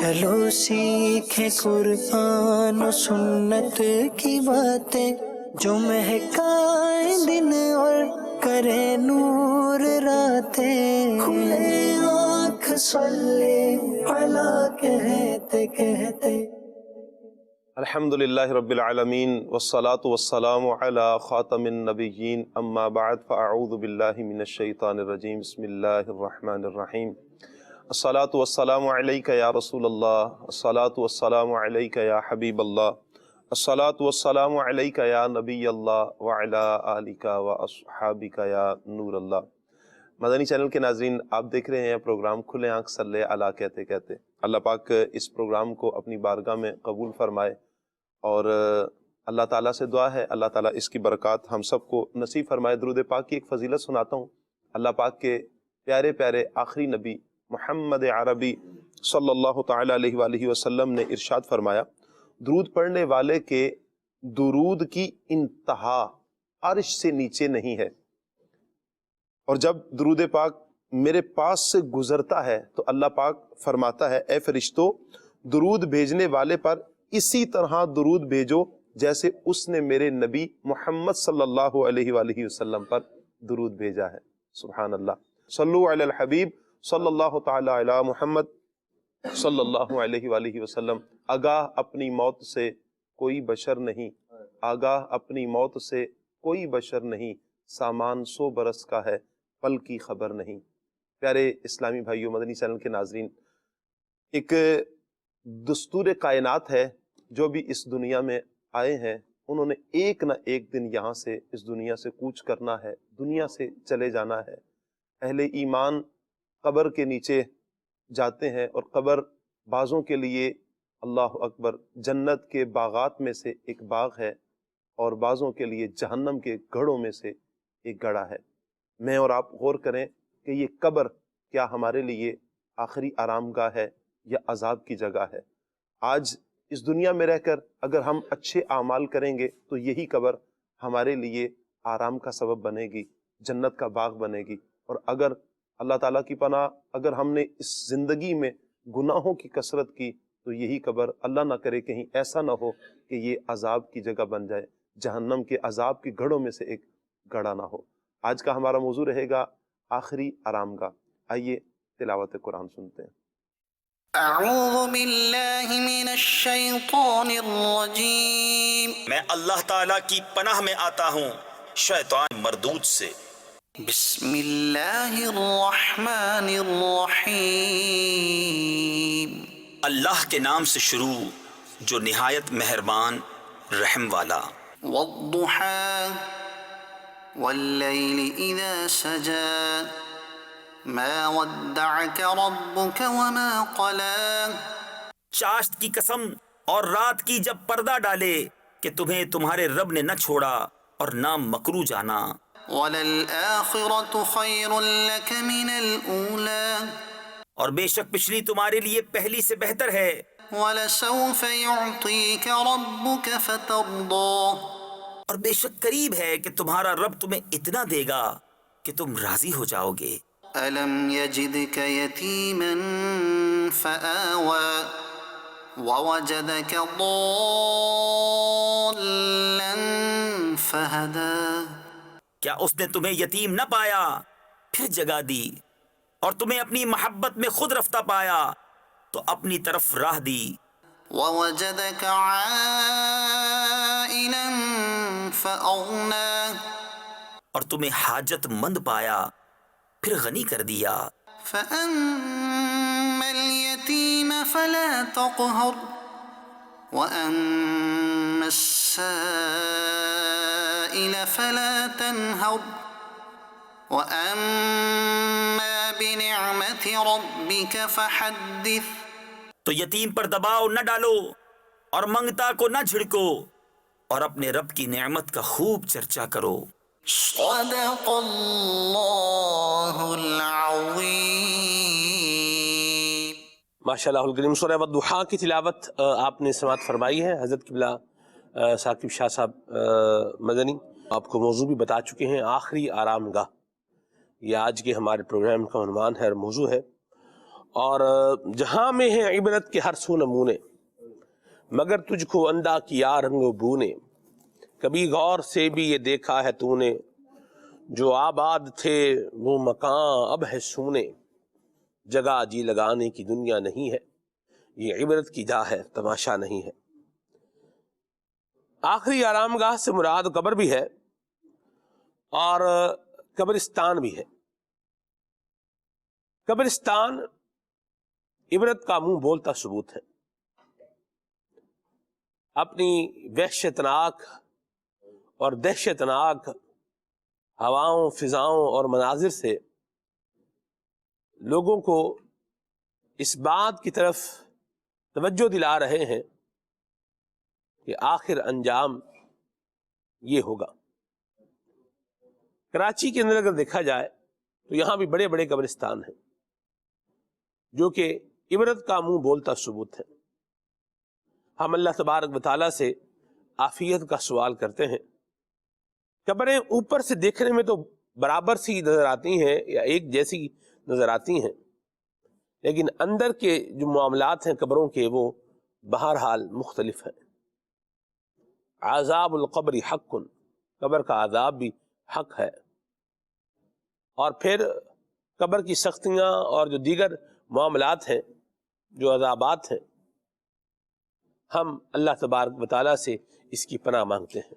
چلو سیکھیں قرآن و سنت کی باتیں جو مہکائیں دن اور کرے نور راتیں، کھلے آنکھ صلی علی کہتے کہتے۔ الحمدللہ رب العالمین والصلاة والسلام علی خاتم النبیین، اما بعد فاعوذ باللہ من الشیطان الرجیم، بسم اللہ الرحمن الرحیم۔ الصلاة والسلام علیک یا رسول اللہ، الصلاة والسلام علیک یا حبیب اللہ، الصلاة والسلام علیک یا نبی اللہ وعلی آلک واصحابک یا نور اللہ۔ مدنی چینل کے ناظرین، آپ دیکھ رہے ہیں پروگرام کھلے آنکھ صلی علی کہتے کہتے۔ اللہ پاک اس پروگرام کو اپنی بارگاہ میں قبول فرمائے، اور اللہ تعالیٰ سے دعا ہے اللہ تعالیٰ اس کی برکات ہم سب کو نصیب فرمائے۔ درود پاک کی ایک فضیلت سناتا ہوں۔ اللہ پاک کے پیارے پیارے آخری نبی محمد عربی صلی اللہ تعالیٰ علیہ وآلہ وسلم نے ارشاد فرمایا، درود پڑھنے والے کے درود کی انتہا عرش سے نیچے نہیں ہے، اور جب درود پاک میرے پاس سے گزرتا ہے تو اللہ پاک فرماتا ہے، اے فرشتو درود بھیجنے والے پر اسی طرح درود بھیجو جیسے اس نے میرے نبی محمد صلی اللہ علیہ وآلہ وسلم پر درود بھیجا ہے۔ سبحان اللہ۔ صلو علی الحبیب صلی اللہ تعالی علی محمد صلی اللہ علیہ وآلہ وسلم۔ آگاہ اپنی موت سے کوئی بشر نہیں، آگاہ اپنی موت سے کوئی بشر نہیں، سامان 100 برس کا ہے، پل کی خبر نہیں۔ پیارے اسلامی بھائیوں، مدنی چینل کے ناظرین، ایک دستور کائنات ہے، جو بھی اس دنیا میں آئے ہیں انہوں نے ایک نہ ایک دن یہاں سے اس دنیا سے کوچ کرنا ہے، دنیا سے چلے جانا ہے۔ اہل ایمان قبر کے نیچے جاتے ہیں، اور قبر بعضوں کے لیے اللہ اکبر جنت کے باغات میں سے ایک باغ ہے، اور بعضوں کے لیے جہنم کے گڑھوں میں سے ایک گڑھا ہے۔ میں اور آپ غور کریں کہ یہ قبر کیا ہمارے لیے آخری آرام گاہ ہے یا عذاب کی جگہ ہے؟ آج اس دنیا میں رہ کر اگر ہم اچھے اعمال کریں گے تو یہی قبر ہمارے لیے آرام کا سبب بنے گی، جنت کا باغ بنے گی، اور اگر اللہ تعالیٰ کی پناہ اگر ہم نے اس زندگی میں گناہوں کی کثرت کی تو یہی قبر اللہ نہ کرے کہیں ایسا نہ ہو کہ یہ عذاب کی جگہ بن جائے، جہنم کے عذاب کے گڑھوں میں سے ایک گڑھا نہ ہو۔ آج کا ہمارا موضوع رہے گا آخری آرام گاہ۔ آئیے تلاوت قرآن سنتے ہیں۔ اعوذ باللہ من الشیطان الرجیم، میں اللہ تعالیٰ کی پناہ میں آتا ہوں شیطان مردود سے۔ بسم اللہ الرحمن الرحیم، اللہ کے نام سے شروع جو نہایت مہربان رحم والا۔ والضحى واللیل اذا سجى ما ودعك ربك وما قلى، چاشت کی قسم اور رات کی جب پردہ ڈالے کہ تمہیں تمہارے رب نے نہ چھوڑا اور نہ مکرو جانا۔ وَلَلْآخِرَةُ خَيْرٌ لَكَ مِنَ الْأُولَى، اور بے شک پچھلی تمہارے لیے پہلی سے بہتر ہے۔ وَلَسَوْفَ يُعْطِيكَ رَبُّكَ فَتَرْضَىٰ، اور بے شک قریب ہے کہ تمہارا رب تمہیں اتنا دے گا کہ تم راضی ہو جاؤ گے۔ أَلَمْ يَجِدْكَ يَتِيمًا فَآوَىٰ وَوَجَدَكَ ضَالًّا فَهَدَىٰ، کیا اس نے تمہیں یتیم نہ پایا پھر جگہ دی، اور تمہیں اپنی محبت میں خود رفتہ پایا تو اپنی طرف راہ دی۔ وَوَجَدَكَ عَائِلًا فَأَغْنَىٰ، اور تمہیں حاجت مند پایا پھر غنی کر دیا۔ فَأَمَّا الْيَتِيمَ فَلَا تَقْهَرْ وَأَمَّا السَّائِلَ فَلَا تَنْهَرْ وَأَمَّا بِنِعْمَةِ رَبِّكَ فَحَدِّثْ، تو یتیم پر دباؤ نہ ڈالو اور منگتا کو نہ جھڑکو، اور اپنے رب کی نعمت کا خوب چرچا کرو۔ صدق اللہ العظیم۔ ماشاء اللہ الکریم۔ سورہ والضحیٰ کی تلاوت آپ نے سماعت فرمائی ہے۔ حضرت قبلہ ثاقب شاہ صاحب مدنی آپ کو موضوع بھی بتا چکے ہیں، آخری آرام گاہ۔ یہ آج کے ہمارے پروگرام کا عنوان ہے اور موضوع ہے، اور جہاں میں ہے عبرت کے ہر سو نمونے، مگر تجھ کو اندھا کیا رنگ و بو نے، کبھی غور سے بھی یہ دیکھا ہے تو نے، جو آباد تھے وہ مکان اب ہے سونے، جگہ جی لگانے کی دنیا نہیں ہے، یہ عبرت کی جا ہے تماشا نہیں ہے۔ آخری آرام گاہ سے مراد قبر بھی ہے اور قبرستان بھی ہے۔ قبرستان عبرت کا منہ بولتا ثبوت ہے۔ اپنی وحشتناک اور دہشتناک ہواؤں، فضاؤں اور مناظر سے لوگوں کو اس بات کی طرف توجہ دلا رہے ہیں کہ آخر انجام یہ ہوگا۔ کراچی کے اندر اگر دیکھا جائے تو یہاں بھی بڑے بڑے قبرستان ہیں جو کہ عبرت کا منہ بولتا ثبوت ہے۔ ہم اللہ تبارک و تعالیٰ سے عافیت کا سوال کرتے ہیں۔ قبریں اوپر سے دیکھنے میں تو برابر سی نظر آتی ہیں یا ایک جیسی نظر آتی ہیں، لیکن اندر کے جو معاملات ہیں قبروں کے وہ بہرحال مختلف ہیں۔ عذاب القبر حق، قبر کا عذاب بھی حق ہے، اور پھر قبر کی سختیاں اور جو دیگر معاملات ہیں، جو عذابات ہیں، ہم اللہ تبارک و تعالیٰ سے اس کی پناہ مانگتے ہیں۔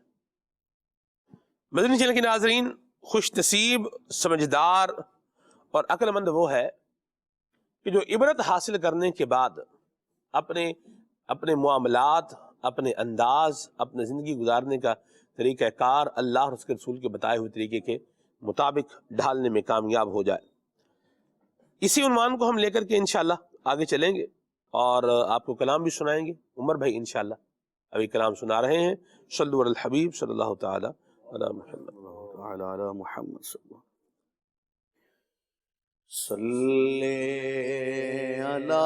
مدنی چینل کے ناظرین، خوش نصیب، سمجھدار اور عقل مند وہ ہے کہ جو عبرت حاصل کرنے کے بعد اپنے معاملات، اپنے انداز، اپنے زندگی گزارنے کا طریقہ کار اللہ اور اس کے رسول کے بتائے ہوئے طریقے کے مطابق ڈھالنے میں کامیاب ہو جائے۔ اسی عنوان کو ہم لے کر کے انشاءاللہ آگے چلیں گے اور آپ کو کلام بھی سنائیں گے۔ عمر بھائی انشاءاللہ ابھی کلام سنا رہے ہیں۔ صلو علی الحبیب صلی اللہ تعالی علی محمد علی محمد صلی علی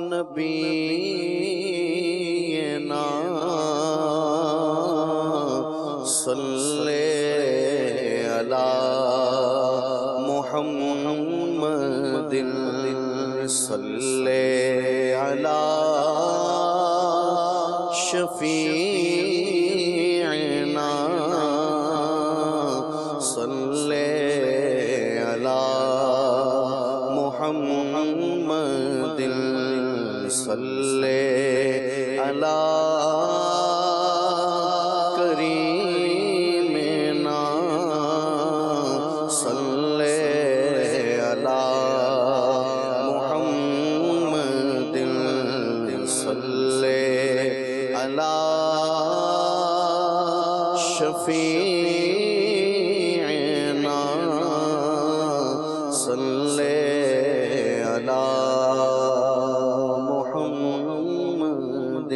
نبینا صلی علی محمد صلی علی شفیعنا صلی علی محمد صلی علی کریمنا صلی علی محمد صلی علی شفیعنا صلی علی محمد۔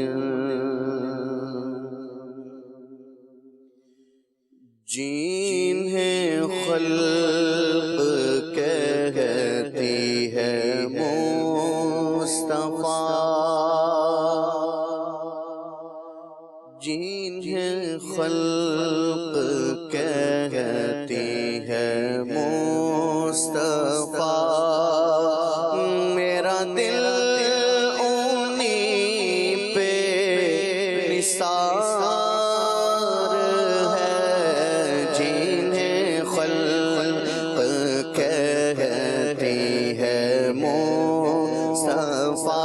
جنہیں خلق کہتی ہے مصطفیٰ، جنہیں خلق کہتی ہے مصطفیٰ، میرا دل انہیں پہ نثار ہے۔ جنہیں خلق کہتی ہے مصطفیٰ،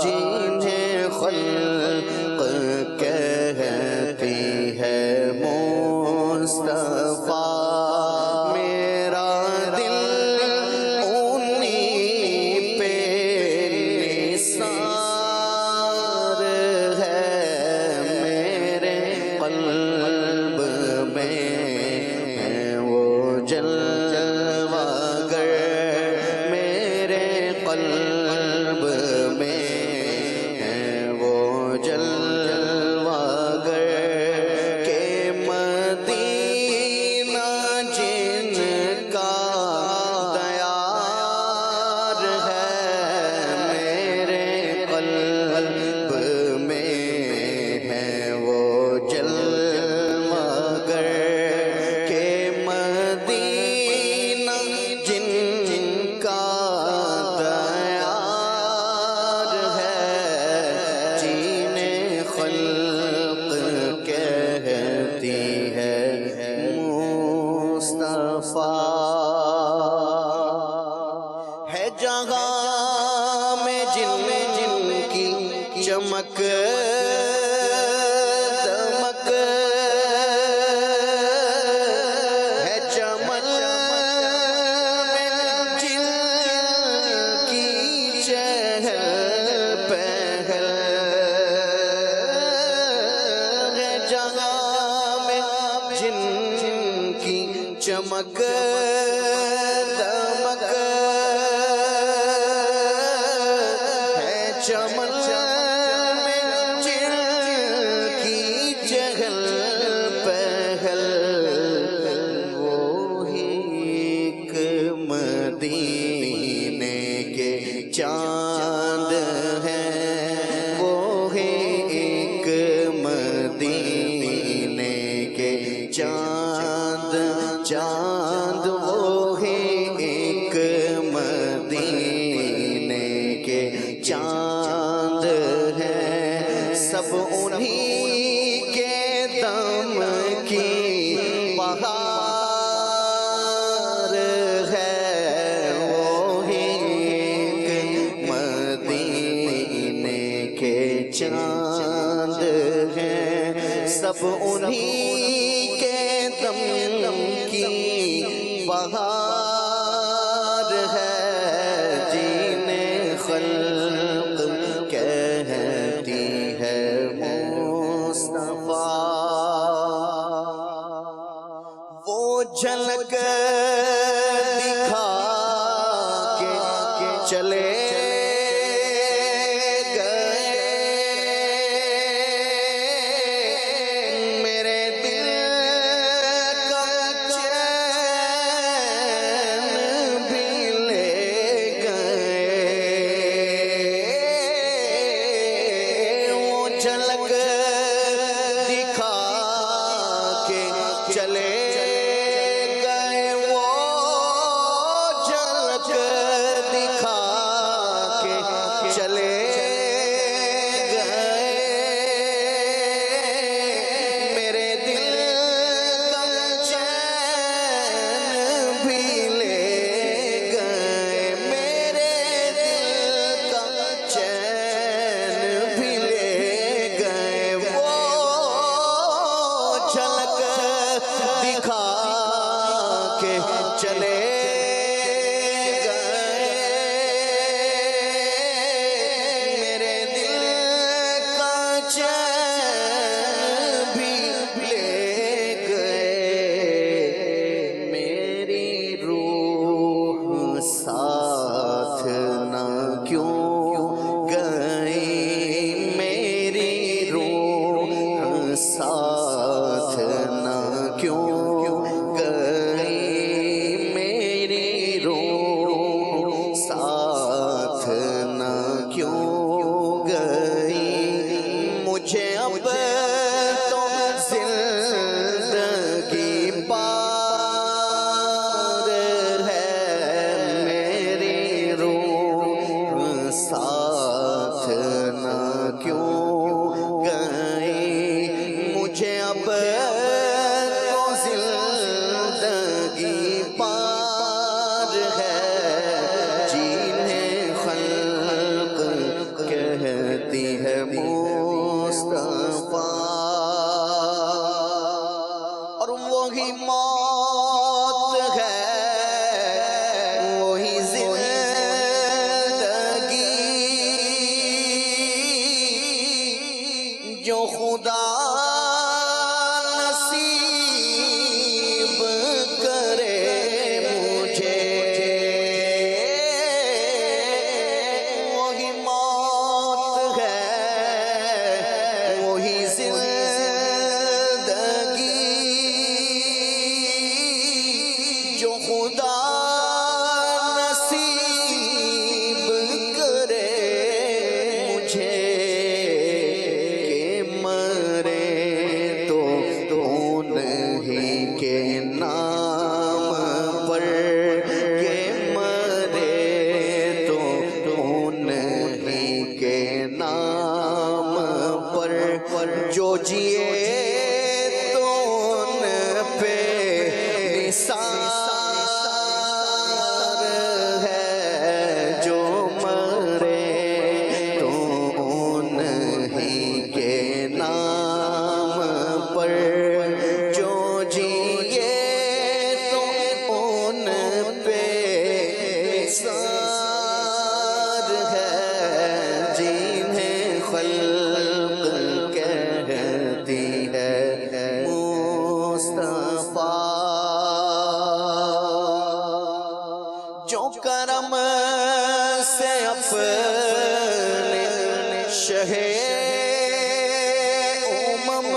جنہیں خلق کہتی ہے مصطفیٰ، میرا دل انہیں پہ نثار ہے۔ میرے قلب میں ہے وہ جلوہ گر، میرے قلب جہاں میں جن کی چمک دمک ہے، چمن میں جن کی چہل پہل ہے، جہاں میں جن کی چمک دمک ہے، چمن میں جن کی چہل پہل وہی ایک مدینے کے چاند ہیں، وہی ایک مدینے کے چاند، چاند وہی ایک مدینے کے چاند ہیں، سب انہی کے دم کی بہار ہے، وہی ایک مدینے کے چاند ہیں، سب انہی کے دم کی بہار ہے، جینے خلق کہتی ہے مصطفیٰ، وہ جھلک دکھا کے چلے میرے دل کا چین بھی لے گئے، وہ جھلک دکھا کے چلے گئے، وہ جھلک دکھا کے چلے گئے، میرے دل کا چین بھی لے گئے، میرے دل کا چین بھی لے گئے، وہ جھلک دکھا کے چلے گئے، میرے دل کا چین بھی لے گئے، میری روح ساتھ نہ کیوں گئی، میری روح ساتھ نہ کیوں گئی، میری روح ساتھ نہ کیوں گئی، مجھے اب تو زندگی پار ہے، میری روح ساتھ نہ کیوں گئی، مجھے اب تو زندگی پار ہے، جنہیں خلق کہتی ہے مصطفیٰ، اور وہی موت ہے، وہی زندگی جو خدا نصیب کرے مجھے، وہی موت ہے، وہی زندگی جو خدا نصیب کرے مجھے، کہ مرے تو انہی کے نام پر، کہ مرے تو انہی کے نام پر، جو جیے تو ان پہ نثار ہے، اپنے شہ امم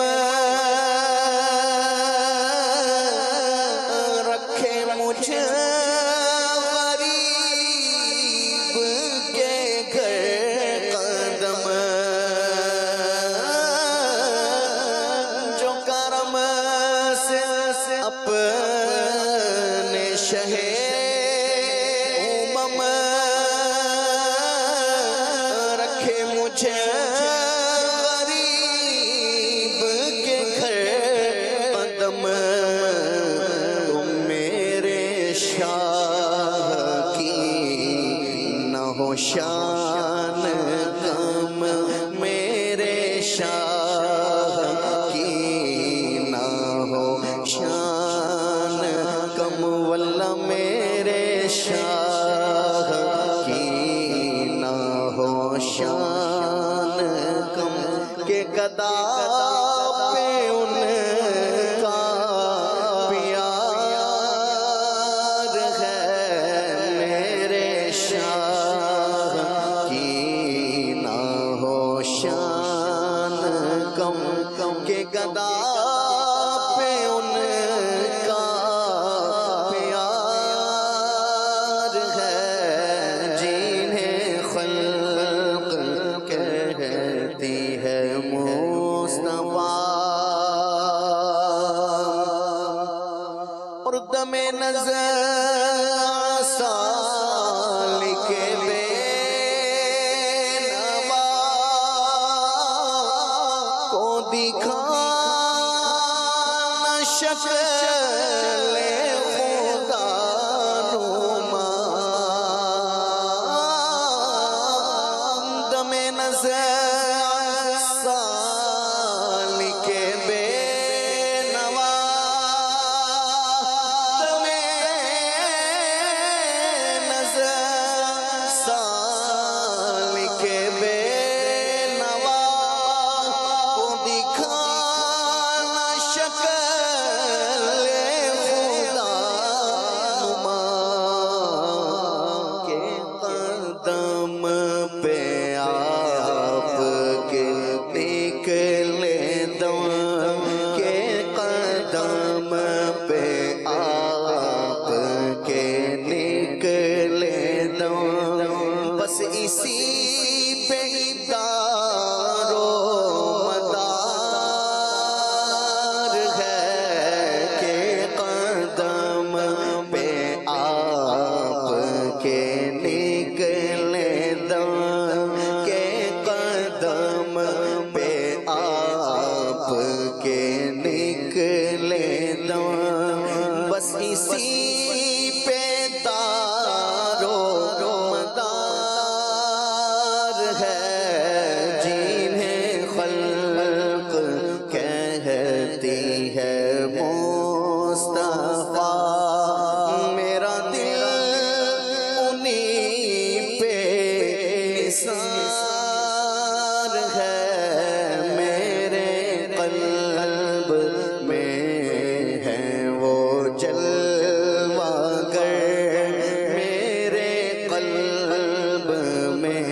رکھے مجھے غریب کے گھر قدم، جو کرم سے اپنے شہ امم رکھے مجھے غریب کے گھر قدم، تم میرے شاہ کی نہ ہو شان کم، میرے شاہ کی نہ ہو شان کم، واللہ میرے شاہ کی نہ ہو شان کم، کہ گدا پہ ان کا پیار ہے، میرے شاہ کی نہ ہو شان کم، کہ گدا پہ ان کا پیار ہے، جنہیں خلق کہتی ہے مصطفیٰ، اور دم نظر سالک بے نوا کو دکھانا شکل خدا نما، دم نظر سالک بے نوا، دم نظر سالک بے نوا کو دکھانا شکل خدا نما، کے قدم پہ آپ کے نکلے دم، کے قدم پہ آپ کے نکلے دم، بس اسی پہ دار و مدار ہے، کہ قدم پہ آپ کے نکلے دم، کے قدم پہ آپ کے نکلے دم، بس اسی پہ دار و مدار ہے، جنہیں خلق کہتی ہے مصطفیٰ، میرا دل انہی پہ نثار ہے، میرے قلب میں ہے وہ جلوہ گر، میرے قلب میں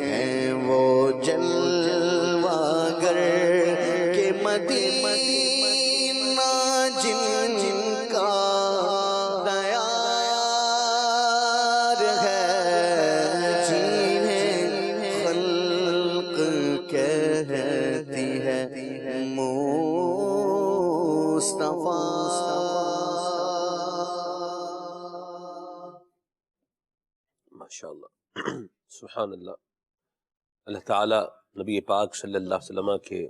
ہے وہ جلوہ گر، کہ مدینہ جن کا دیار ہے، جنہیں خلق کہتی ہے مصطفیٰ۔ ماشاءاللہ، سبحان اللہ۔ اللہ تعالیٰ نبی پاک صلی اللہ علیہ وسلم کے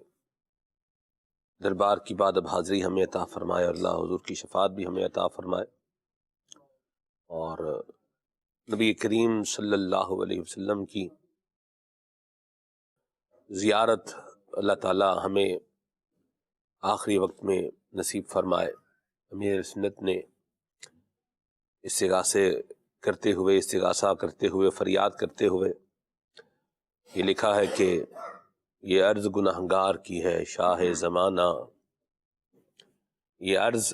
دربار کی بعد اب حاضری ہمیں عطا فرمائے، اور اللہ حضور کی شفاعت بھی ہمیں عطا فرمائے، اور نبی کریم صلی اللہ علیہ وسلم کی زیارت اللہ تعالیٰ ہمیں آخری وقت میں نصیب فرمائے۔ امیر سنت نے استغاثے کرتے ہوئے، استغاثہ کرتے ہوئے، فریاد کرتے ہوئے یہ لکھا ہے کہ یہ عرض گناہگار کی ہے شاہ زمانہ، یہ عرض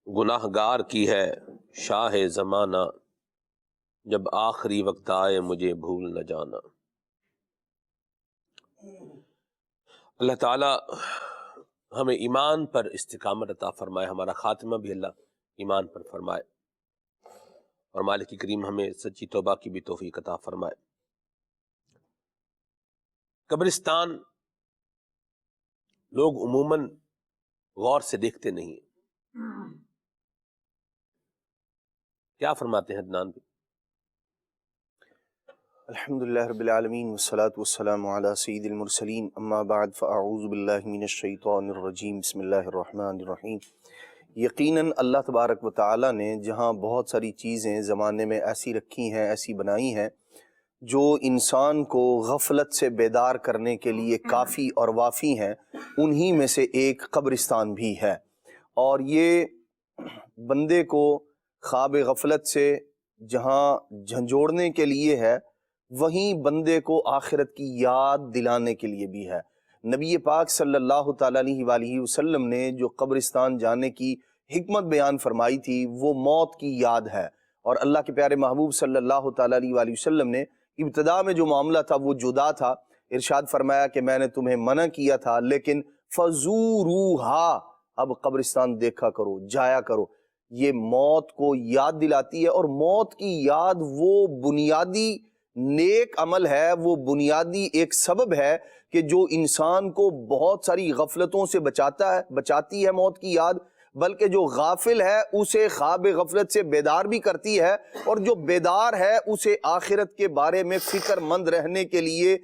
گناہگار کی ہے شاہ زمانہ، جب آخری وقت آئے مجھے بھول نہ جانا۔ اللہ تعالی ہمیں ایمان پر استقامت عطا فرمائے، ہمارا خاتمہ بھی اللہ ایمان پر فرمائے، اور مالک کریم ہمیں سچی توبہ کی بھی توفیق عطا فرمائے۔ قبرستان لوگ عموماً غور سے دیکھتے نہیں ہیں، کیا فرماتے ہیں عدنان بھی؟ الحمدللہ رب العالمین والصلاة والسلام علی سید المرسلین، اما بعد فاعوذ باللہ من الشیطان الرجیم، بسم اللہ الرحمن الرحیم۔ یقیناً اللہ تبارک و تعالیٰ نے جہاں بہت ساری چیزیں زمانے میں ایسی رکھی ہیں، ایسی بنائی ہیں جو انسان کو غفلت سے بیدار کرنے کے لیے کافی اور وافی ہیں، انہی میں سے ایک قبرستان بھی ہے، اور یہ بندے کو خواب غفلت سے جہاں جھنجھوڑنے کے لیے ہے، وہیں بندے کو آخرت کی یاد دلانے کے لیے بھی ہے۔ نبی پاک صلی اللہ تعالیٰ علیہ وآلہ وسلم نے جو قبرستان جانے کی حکمت بیان فرمائی تھی وہ موت کی یاد ہے، اور اللہ کے پیارے محبوب صلی اللہ تعالیٰ علیہ وآلہ وسلم نے ابتدا میں جو معاملہ تھا وہ جدا تھا، ارشاد فرمایا کہ میں نے تمہیں منع کیا تھا لیکن فزوروہا، اب قبرستان دیکھا کرو، جایا کرو۔ یہ موت کو یاد دلاتی ہے، اور موت کی یاد وہ بنیادی نیک عمل ہے، وہ بنیادی ایک سبب ہے کہ جو انسان کو بہت ساری غفلتوں سے بچاتی ہے موت کی یاد، بلکہ جو غافل ہے اسے خواب غفلت سے بیدار بھی کرتی ہے، اور جو بیدار ہے اسے آخرت کے بارے میں فکر مند رہنے کے لیے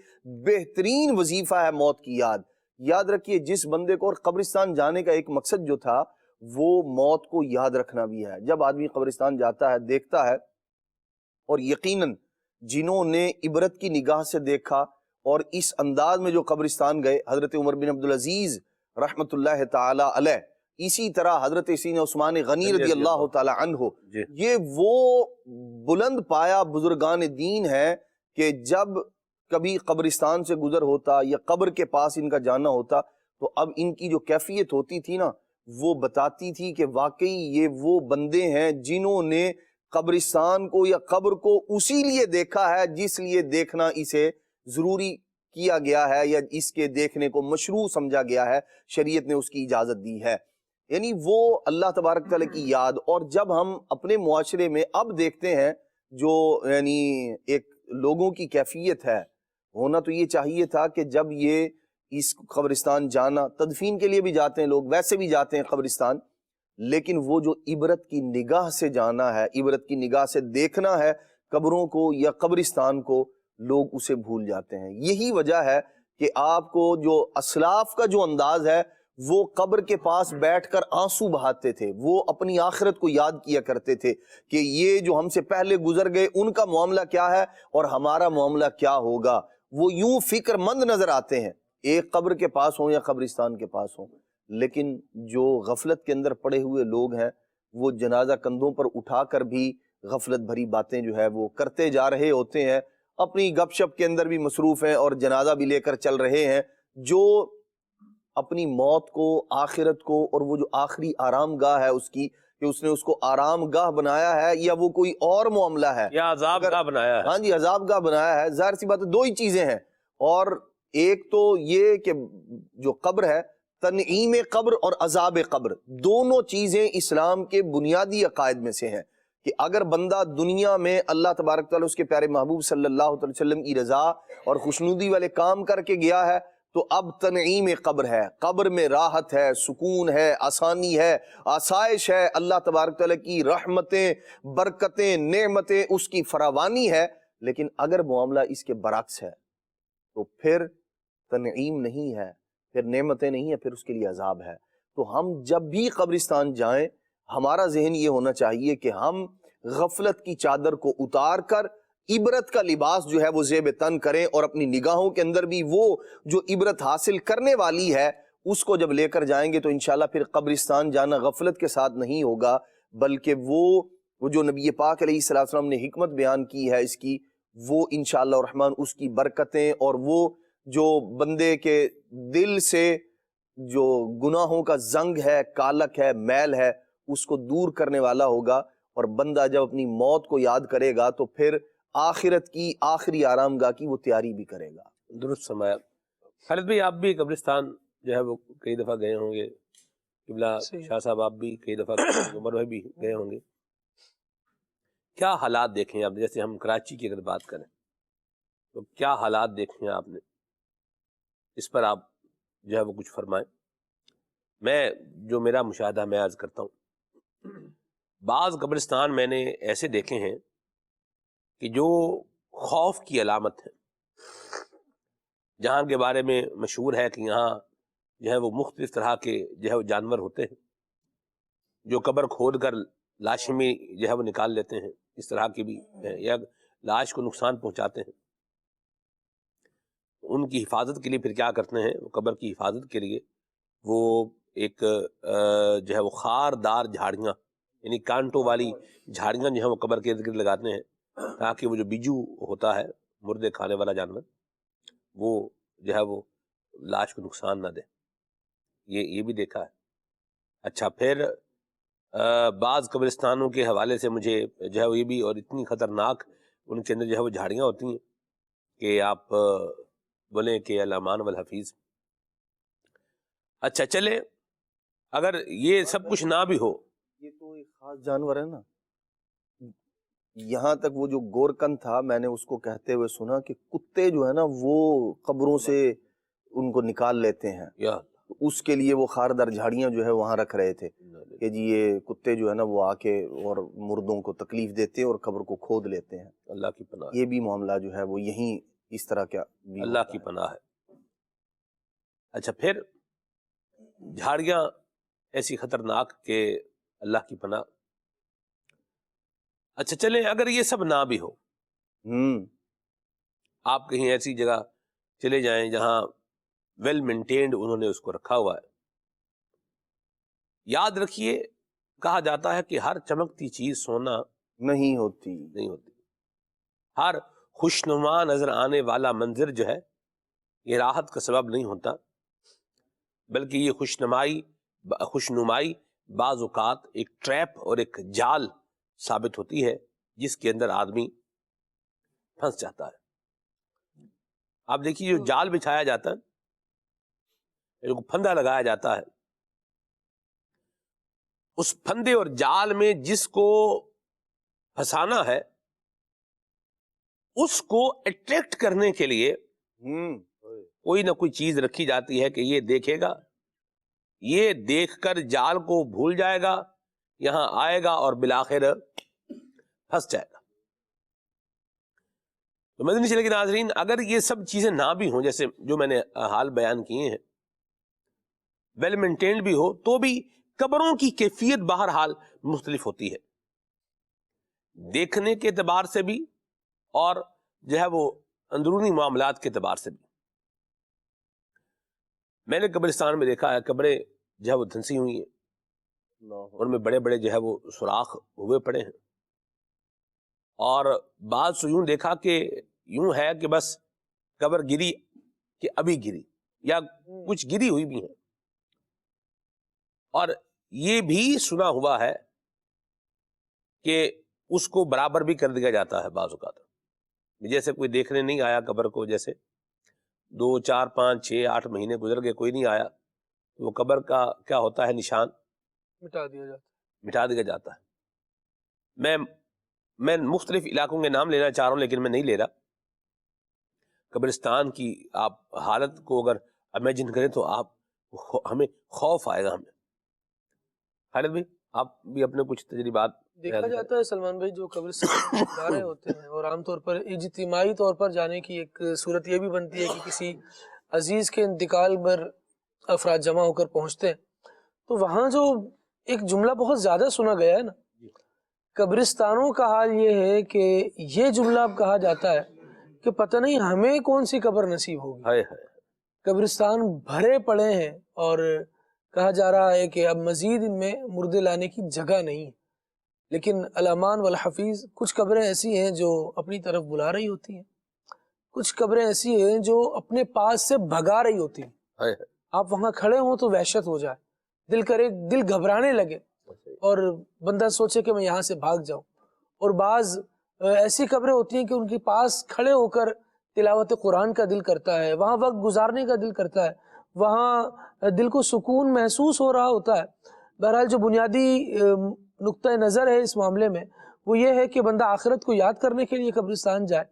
بہترین وظیفہ ہے موت کی یاد۔ یاد رکھیے جس بندے کو، اور قبرستان جانے کا ایک مقصد جو تھا وہ موت کو یاد رکھنا بھی ہے۔ جب آدمی قبرستان جاتا ہے، دیکھتا ہے، اور یقیناً جنہوں نے عبرت کی نگاہ سے دیکھا اور اس انداز میں جو قبرستان گئے، حضرت عمر بن عبدالعزیز رحمۃ اللہ تعالی علیہ، اسی طرح حضرت سیدنا عثمان غنی رضی اللہ تعالی عنہ، یہ وہ بلند پایا بزرگان دین ہے کہ جب کبھی قبرستان سے گزر ہوتا یا قبر کے پاس ان کا جانا ہوتا تو اب ان کی جو کیفیت ہوتی تھی نا، وہ بتاتی تھی کہ واقعی یہ وہ بندے ہیں جنہوں نے قبرستان کو یا قبر کو اسی لیے دیکھا ہے جس لیے دیکھنا اسے ضروری کیا گیا ہے، یا اس کے دیکھنے کو مشروع سمجھا گیا ہے، شریعت نے اس کی اجازت دی ہے، یعنی وہ اللہ تبارک تعالیٰ کی یاد۔ اور جب ہم اپنے معاشرے میں اب دیکھتے ہیں جو یعنی ایک لوگوں کی کیفیت ہے، ہونا تو یہ چاہیے تھا کہ جب یہ اس قبرستان جانا، تدفین کے لیے بھی جاتے ہیں لوگ، ویسے بھی جاتے ہیں قبرستان، لیکن وہ جو عبرت کی نگاہ سے جانا ہے، عبرت کی نگاہ سے دیکھنا ہے قبروں کو یا قبرستان کو، لوگ اسے بھول جاتے ہیں۔ یہی وجہ ہے کہ آپ کو جو اسلاف کا جو انداز ہے، وہ قبر کے پاس بیٹھ کر آنسو بہاتے تھے، وہ اپنی آخرت کو یاد کیا کرتے تھے کہ یہ جو ہم سے پہلے گزر گئے ان کا معاملہ کیا ہے اور ہمارا معاملہ کیا ہوگا۔ وہ یوں فکر مند نظر آتے ہیں، ایک قبر کے پاس ہوں یا قبرستان کے پاس ہوں، لیکن جو غفلت کے اندر پڑے ہوئے لوگ ہیں وہ جنازہ کندھوں پر اٹھا کر بھی غفلت بھری باتیں جو ہے وہ کرتے جا رہے ہوتے ہیں، اپنی گپ شپ کے اندر بھی مصروف ہیں اور جنازہ بھی لے کر چل رہے ہیں، جو اپنی موت کو، آخرت کو، اور وہ جو آخری آرام گاہ ہے اس کی، کہ اس نے اس کو آرام گاہ بنایا ہے یا وہ کوئی اور معاملہ ہے، یا عذاب گاہ بنایا ہے۔ ہاں جی، عذاب گاہ بنایا ہے۔ ظاہر سی بات ہے دو ہی چیزیں ہیں، اور ایک تو یہ کہ جو قبر ہے، تنعیم قبر اور عذاب قبر، دونوں چیزیں اسلام کے بنیادی عقائد میں سے ہیں کہ اگر بندہ دنیا میں اللہ تبارک تعالیٰ اس کے پیارے محبوب صلی اللہ علیہ وسلم کی رضا اور خوشنودی والے کام کر کے گیا ہے تو اب تنعیم قبر ہے، قبر میں راحت ہے، سکون ہے، آسانی ہے، آسائش ہے، اللہ تبارک تعالیٰ کی رحمتیں، برکتیں، نعمتیں، اس کی فراوانی ہے۔ لیکن اگر معاملہ اس کے برعکس ہے تو پھر تنعیم نہیں ہے، پھر نعمتیں نہیں ہیں، پھر اس کے لیے عذاب ہے۔ تو ہم جب بھی قبرستان جائیں، ہمارا ذہن یہ ہونا چاہیے کہ ہم غفلت کی چادر کو اتار کر عبرت کا لباس جو ہے وہ زیب تن کریں، اور اپنی نگاہوں کے اندر بھی وہ جو عبرت حاصل کرنے والی ہے اس کو جب لے کر جائیں گے تو انشاءاللہ پھر قبرستان جانا غفلت کے ساتھ نہیں ہوگا، بلکہ وہ جو نبی پاک علیہ السلام نے حکمت بیان کی ہے اس کی، وہ انشاءاللہ الرحمن اس کی برکتیں، اور وہ جو بندے کے دل سے جو گناہوں کا زنگ ہے، کالک ہے، میل ہے، اس کو دور کرنے والا ہوگا، اور بندہ جب اپنی موت کو یاد کرے گا تو پھر آخرت کی آخری آرام گاہ کی وہ تیاری بھی کرے گا۔ درست فرمایا۔ خالد بھائی آپ بھی قبرستان جو ہے وہ کئی دفعہ گئے ہوں گے، قبلہ شاہ صاحب آپ بھی کئی دفعہ گئے ہوں گے، عمر بھائی بھی گئے ہوں گے، کیا حالات دیکھیں آپ؟ جیسے ہم کراچی کی اگر بات کریں تو کیا حالات دیکھیں آپ نے، اس پر آپ جو ہے وہ کچھ فرمائیں۔ میں جو میرا مشاہدہ میں عرض کرتا ہوں، بعض قبرستان میں نے ایسے دیکھے ہیں کہ جو خوف کی علامت ہے، جہاں کے بارے میں مشہور ہے کہ یہاں جو ہے وہ مختلف طرح کے جو ہے وہ جانور ہوتے ہیں جو قبر کھود کر لاشیں میں جو ہے وہ نکال لیتے ہیں، اس طرح کی بھی ہیں، یا لاش کو نقصان پہنچاتے ہیں۔ ان کی حفاظت کے لیے پھر کیا کرتے ہیں، وہ قبر کی حفاظت کے لیے وہ ایک جو ہے وہ خاردار جھاڑیاں، یعنی کانٹوں والی جھاڑیاں جو ہے وہ قبر کے ارد گرد لگاتے ہیں تاکہ وہ جو بیجو ہوتا ہے مردے کھانے والا جانور وہ جو ہے وہ لاش کو نقصان نہ دے، یہ بھی دیکھا ہے۔ اچھا، پھر بعض قبرستانوں کے حوالے سے مجھے جو ہے وہ یہ بھی، اور اتنی خطرناک ان کے اندر جو ہے وہ جھاڑیاں ہوتی ہیں کہ آپ بولیں کہ الامان والحفیظ۔ اچھا چلے، اگر یہ سب کچھ نہ بھی ہو، یہ تو ایک خاص جانور ہے نا، یہاں تک وہ جو گورکن تھا میں نے اس کو کہتے ہوئے سنا کہ کتے جو ہے نا وہ قبروں سے ان کو نکال لیتے ہیں، یا اس کے لیے وہ خاردار جھاڑیاں جو ہے وہاں رکھ رہے تھے کہ جی یہ کتے جو ہے نا وہ آ کے اور مردوں کو تکلیف دیتے ہیں اور قبر کو کھود لیتے ہیں۔ اللہ کی پناہ ہے، یہ بھی معاملہ جو ہے وہ یہیں اس طرح کا بھی اللہ ہوتا کی ہے۔ پناہ ہے۔ اچھا، پھر جھاڑیاں ایسی خطرناک کہ اللہ کی پناہ۔ اچھا چلیں، اگر یہ سب نہ بھی ہو، آپ کہیں ایسی جگہ چلے جائیں جہاں ویل مینٹینڈ انہوں نے اس کو رکھا ہوا ہے، یاد رکھیے کہا جاتا ہے کہ ہر چمکتی چیز سونا نہیں ہوتی۔ نہیں ہوتی، ہر خوشنما نظر آنے والا منظر جو ہے یہ راحت کا سبب نہیں ہوتا، بلکہ یہ خوشنمائی بعض اوقات ایک ٹریپ اور ایک جال ثابت ہوتی ہے جس کے اندر آدمی پھنس جاتا ہے۔ آپ دیکھیے جو جال بچھایا جاتا ہے، جو پھندا لگایا جاتا ہے، اس پھندے اور جال میں جس کو پھنسانا ہے اس کو اٹریکٹ کرنے کے لیے کوئی نہ کوئی چیز رکھی جاتی ہے کہ یہ دیکھے گا، یہ دیکھ کر جال کو بھول جائے گا، یہاں آئے گا اور بالآخر پھنس جائے گا۔ تو مدنی چینل کے ناظرین، اگر یہ سب چیزیں نہ بھی ہوں، جیسے جو میں نے حال بیان کیے ہیں، ویل مینٹینڈ بھی ہو، تو بھی قبروں کی کیفیت بہرحال مختلف ہوتی ہے، دیکھنے کے اعتبار سے بھی اور جو ہے وہ اندرونی معاملات کے اعتبار سے بھی۔ میں نے قبرستان میں دیکھا ہے قبریں جو ہے وہ دھنسی ہوئی ہیں، ان میں بڑے بڑے جو ہے وہ سوراخ ہوئے پڑے ہیں، اور بعض تو یوں دیکھا کہ یوں ہے کہ بس قبر گری کہ ابھی گری، یا کچھ گری ہوئی بھی ہیں، اور یہ بھی سنا ہوا ہے کہ اس کو برابر بھی کر دیا جاتا ہے بعض اوقات، جیسے کوئی دیکھنے نہیں آیا قبر کو، جیسے 2 4 5 6 8 مہینے گزر گئے کوئی نہیں آیا، تو وہ قبر کا کیا ہوتا ہے نشان مٹا دیا جاتا ہے۔ میں مختلف علاقوں کے نام لینا چاہ رہا ہوں لیکن میں نہیں لے رہا۔ قبرستان کی آپ حالت کو اگر امیجن کریں تو آپ ہمیں خوف آئے گا ہمیں۔ خالد بھائی آپ بھی اپنے کچھ تجربات دیکھا جاتا ہے سلمان بھائی، جو قبرستان جا رہے ہوتے ہیں اور عام طور پر اجتماعی طور پر جانے کی ایک صورت یہ بھی بنتی ہے کہ کسی عزیز کے انتقال پر افراد جمع ہو کر پہنچتے ہیں، تو وہاں جو ایک جملہ بہت زیادہ سنا گیا ہے نا، قبرستانوں کا حال یہ ہے کہ یہ جملہ اب کہا جاتا ہے کہ پتہ نہیں ہمیں کون سی قبر نصیب ہوگی۔ قبرستان بھرے پڑے ہیں اور کہا جا رہا ہے کہ اب مزید ان میں مردے لانے کی جگہ نہیں ہے، لیکن الامان والحفیظ کچھ قبریں ایسی ہیں جو اپنی طرف بلا رہی ہوتی ہیں، کچھ قبریں ایسی ہیں جو اپنے پاس سے بھگا رہی ہوتی ہیں۔ آپ وہاں کھڑے ہوں تو وحشت ہو جائے، دل گھبرانے لگے، اور بندہ سوچے کہ میں یہاں سے بھاگ جاؤں. اور بعض ایسی قبریں ہوتی ہیں کہ ان کے پاس کھڑے ہو کر تلاوت قرآن کا دل کرتا ہے, وہاں وقت گزارنے کا دل کرتا ہے, وہاں دل کو سکون محسوس ہو رہا ہوتا ہے. بہرحال جو بنیادی نقطہ نظر ہے اس معاملے میں وہ یہ ہے کہ بندہ آخرت کو یاد کرنے کے لیے قبرستان جائے.